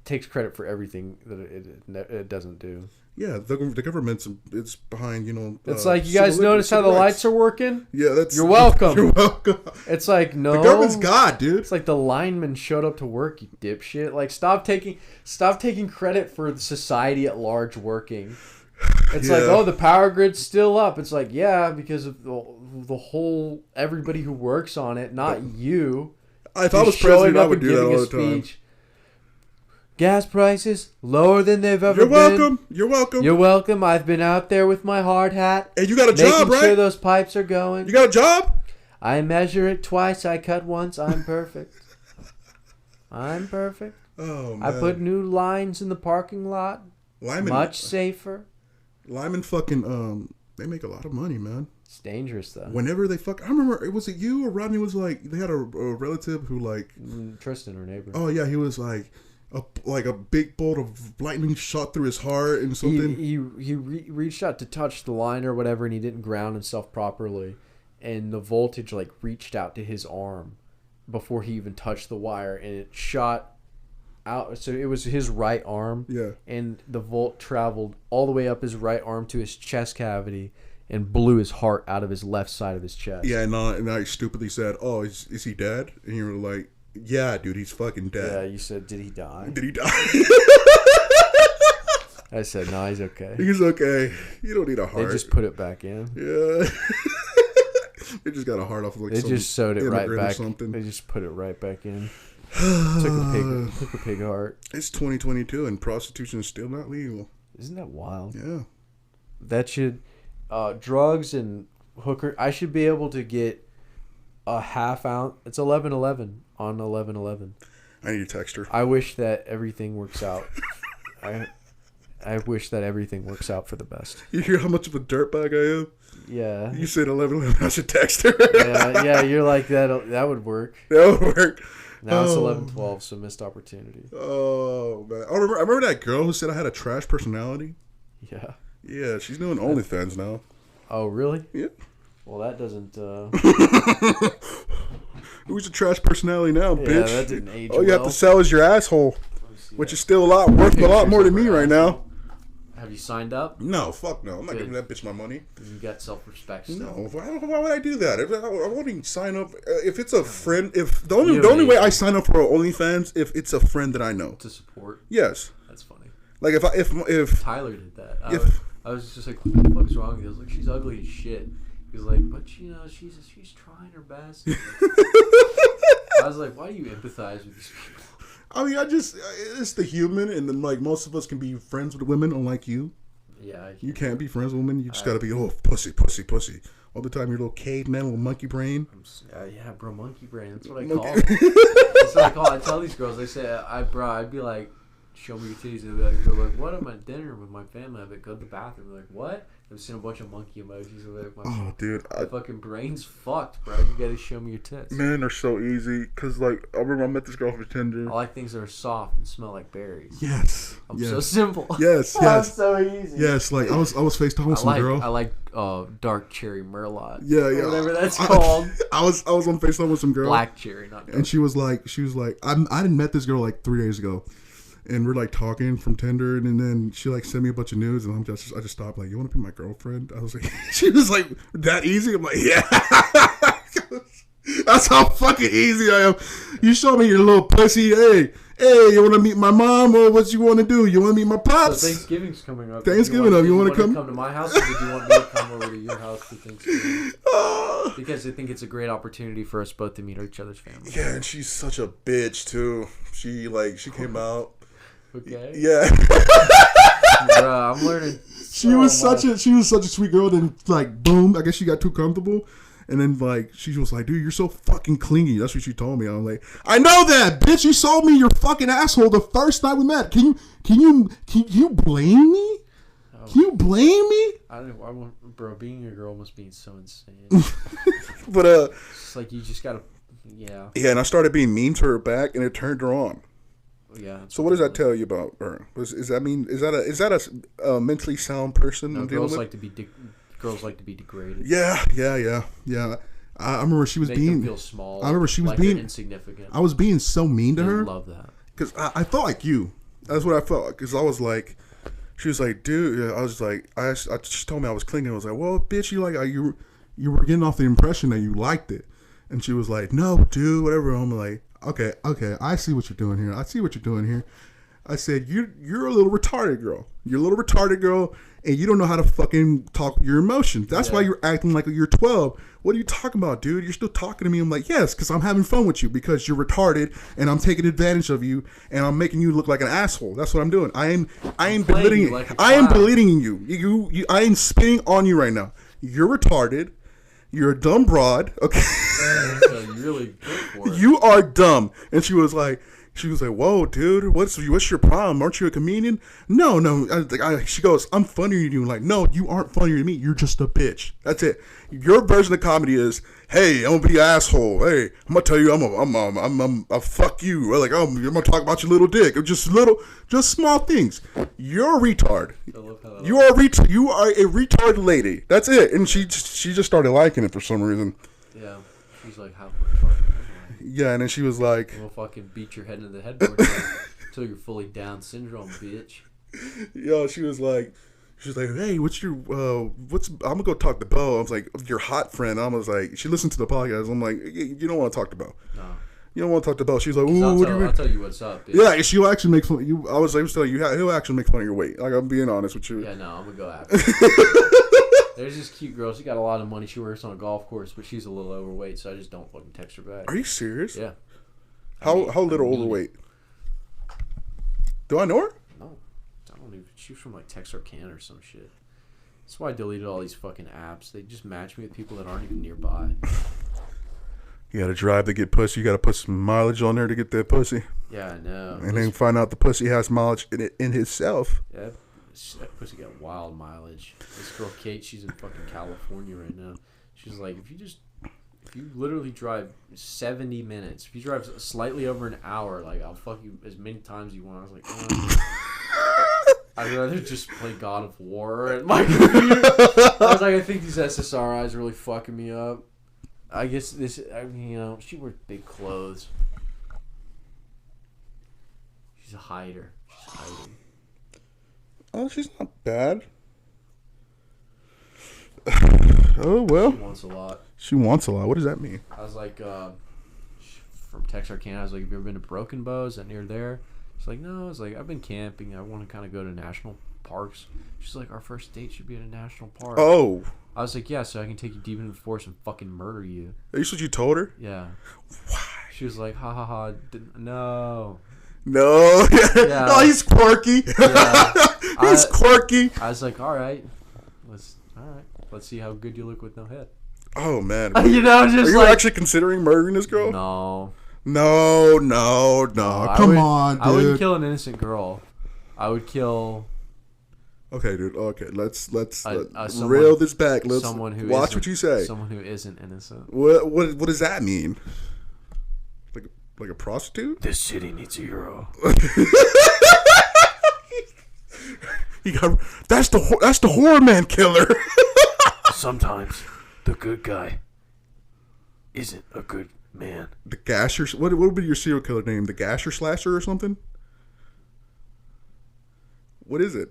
takes credit for everything that it doesn't do. Yeah, the government's it's behind, It's like, you guys notice how the lights are working? Yeah, you're welcome. You're welcome. It's like, no. The government's God, dude. It's like the lineman showed up to work, you dipshit. Like, stop taking credit for society at large working. It's like, oh, the power grid's still up. It's like, yeah, because of the whole, everybody who works on it, not you. If I was president, I would do that all the time. Gas prices lower than they've ever been. You're welcome. You're welcome. I've been out there with my hard hat. And you got a job, right? Making sure those pipes are going. You got a job? I measure it twice. I cut once. I'm perfect. I'm perfect. Oh, man. I put new lines in the parking lot. Lyman, much safer. Lyman fucking, they make a lot of money, man. It's dangerous, though. Whenever they I remember, was it you or Rodney was like, they had a relative who like... Tristan, her neighbor. Oh, yeah, he was like... a big bolt of lightning shot through his heart and something. He reached out to touch the line or whatever, and he didn't ground himself properly, and the voltage like reached out to his arm before he even touched the wire, and it shot out. So it was his right arm, yeah, and the volt traveled all the way up his right arm to his chest cavity and blew his heart out of his left side of his chest. Yeah, and I stupidly said, "Oh, is he dead?" And you were like, yeah, dude, he's fucking dead. Yeah, you said, did he die? Did he die? I said, no, he's okay. He's okay. You don't need a heart. They just put it back in. Yeah. They just got a heart off of like they just sewed it right back. Something. They just put it right back in. Took a pig heart. It's 2022 and prostitution is still not legal. Isn't that wild? Yeah. That should, drugs and hooker. I should be able to get a half ounce. It's 11/11 on 11/11. I need a texter. I wish that everything works out. I wish that everything works out for the best. You hear how much of a dirtbag I am? Yeah. You said 11/11. I should text her. yeah. You're like that. That would work. That would work. Now it's 11/12, so missed opportunity. Oh man, I remember that girl who said I had a trash personality. Yeah. Yeah, she's doing OnlyFans now. Oh really? Yeah. Well, that doesn't. Who's a trash personality now, bitch? Yeah, that didn't age All you have to sell is your asshole, which is still worth a lot more to me right now. Have you signed up? No, fuck no. I'm not giving that bitch my money. You got self-respect still. No, why would I do that? I wouldn't sign up. If it's a friend, if the only way I sign up for OnlyFans, if it's a friend that I know. To support? Yes. That's funny. Like if Tyler did that. I was just like, what the fuck's wrong with you? I was like, she's ugly as shit. He was like, but she's trying her best. I was like, why do you empathize with these people? I mean, it's the human, and then like most of us can be friends with women, unlike you. Yeah, you can't be friends with women. You just gotta be pussy all the time. Your little caveman, little monkey brain. Yeah, bro, monkey brain. That's what I call it. That's what I call it. I tell these girls, they say, I'd be like, show me your titties. They're like, what? I'm at dinner with my family. I'd be like, go to the bathroom. They're like, what? I've seen a bunch of monkey emojis. Like, dude, my fucking brain's fucked, bro. You gotta show me your tits. Men are so easy, cause like I remember I met this girl for Tinder. I like things that are soft and smell like berries. Yes, I'm so simple. Yes, I'm so easy. Yes, like I was FaceTiming with some girl. I like dark cherry merlot. Yeah, whatever that's called. I was on FaceTime with some girl. Black cherry, not dark. And she was like, I didn't met this girl like 3 days ago. And we're like talking from Tinder, and then she like sent me a bunch of nudes, and I just stopped like, you want to be my girlfriend? I was like, she was like, that easy? I'm like, yeah. That's how fucking easy I am. You show me your little pussy. Hey, you want to meet my mom or what you want to do? You want to meet my pops? So Thanksgiving's coming up. Thanksgiving up. You want to come to my house, or did you want me to come over to your house for Thanksgiving? Because I think it's a great opportunity for us both to meet each other's families. Yeah, and she's such a bitch too. She came out. Okay. Yeah. Bruh, I'm learning. She was such a sweet girl. Then like boom, I guess she got too comfortable. And then, like, she was like, dude, you're so fucking clingy. That's what she told me. I'm like, I know that, bitch. You sold me your fucking asshole the first night we met. Can you blame me? Oh. Can you blame me? Bro, being a girl must be so insane. But, it's like you just gotta, yeah. Yeah, and I started being mean to her back, and it turned her on. Yeah. So what does that tell you about her? Is that a mentally sound person? No, girls like to be degraded. Yeah. I remember she was being feel small. I remember she was being insignificant. I was being so mean to her. I love that because I felt like you. That's what I felt. Because I was like, she was like, dude. I was like, she told me I was clinging. I was like, well, bitch, you were getting off the impression that you liked it, and she was like, no, dude, whatever. I'm like, okay, I see what you're doing here. I said, you're a little retarded girl. You're a little retarded girl, and you don't know how to fucking talk your emotions. That's why you're acting like you're 12. What are you talking about, dude? You're still talking to me. I'm like, yes, because I'm having fun with you because you're retarded, and I'm taking advantage of you, and I'm making you look like an asshole. That's what I'm doing. I am belittling you. I am belittling you. I am spitting on you right now. You're retarded. You're a dumb broad. Okay. So you really good for it. You are dumb. And she was like, whoa, dude, what's your problem? Aren't you a comedian? No. She goes, I'm funnier than you. Like, no, you aren't funnier than me. You're just a bitch. That's it. Your version of comedy is, hey, I'm gonna be an asshole. Hey, I'm gonna tell you, I'm a fuck you. Or like, I'm gonna talk about your little dick. Or just small things. You're a retard. You are a retard lady. That's it. And she just started liking it for some reason. Yeah. She's like, how retarded? Yeah, and then she was like, we'll fucking beat your head into the headboard until you're fully Down syndrome, bitch. Yo, she was like, hey, I'm gonna go talk to Bo. I was like, your hot friend. I was like, she listened to the podcast. I'm like, you don't want to talk to Bo. No. You don't want to talk to Bo. She's like, ooh, I'll tell you what's up, bitch. Yeah, she'll actually make fun of you. I was telling you, he'll actually make fun of your weight. Like, I'm being honest with you. Yeah, no, I'm gonna go after There's this cute girl. She got a lot of money. She works on a golf course, but she's a little overweight, so I just don't fucking text her back. Are you serious? Yeah. How little overweight? Do I know her? No. I don't even. She's from like Texarkana or some shit. That's why I deleted all these fucking apps. They just match me with people that aren't even nearby. You gotta drive to get pussy. You gotta put some mileage on there to get that pussy. Yeah, I know. And then find out the pussy has mileage in itself. Yeah. That pussy got wild mileage. This girl Kate, she's in fucking California right now. She's like, if you literally drive 70 minutes, if you drive slightly over an hour, like, I'll fuck you as many times as you want. I was like, I'd rather just play God of War at my computer. I was like, I think these SSRIs are really fucking me up. I guess she wears big clothes. She's a hider. She's hiding. Oh, she's not bad. Oh, well. She wants a lot. What does that mean? I was like, from Texarkana, I was like, have you ever been to Broken Bow? Is that near there? She's like, no. I was like, I've been camping. I want to kind of go to national parks. She's like, our first date should be at a national park. Oh. I was like, yeah, so I can take you deep into the forest and fucking murder you. Is what you told her? Yeah. Why? She was like, ha ha ha, no. No. Yeah. Oh, he's quirky. Yeah. He's quirky. I was like, all right. Let's see how good you look with no head. Oh, man. Are you actually considering murdering this girl? No. Come on, dude. I wouldn't kill an innocent girl. I would kill... Okay, dude. Okay, let's reel this back. Let's watch what you say. Someone who isn't innocent. What does that mean? Like a prostitute? This city needs a hero. That's the horror man killer. Sometimes the good guy isn't a good man. The gasher. What would be your serial killer name? The gasher slasher or something? What is it?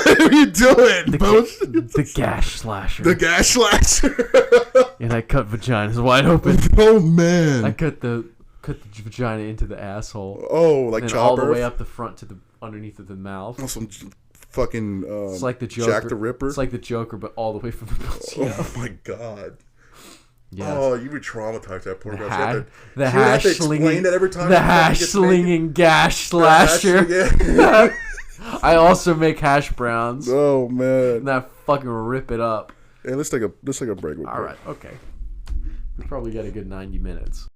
What are you doing, the gash slasher. The gash slasher. And I cut vaginas wide open. Oh man. I cut the vagina into the asshole. Oh, like and childbirth? all the way up the front to the underneath of the mouth. Oh, some fucking it's like the Joker. Jack the Ripper. It's like the Joker, but all the way from the pussy up. Oh my god. Yeah. Oh, you would traumatize that poor girl. The hash slinging. The hash slinging gash slasher. Yeah. I also make hash browns. Oh man. And I fucking rip it up. Hey, let's take a break. All right. Okay. We probably got a good 90 minutes.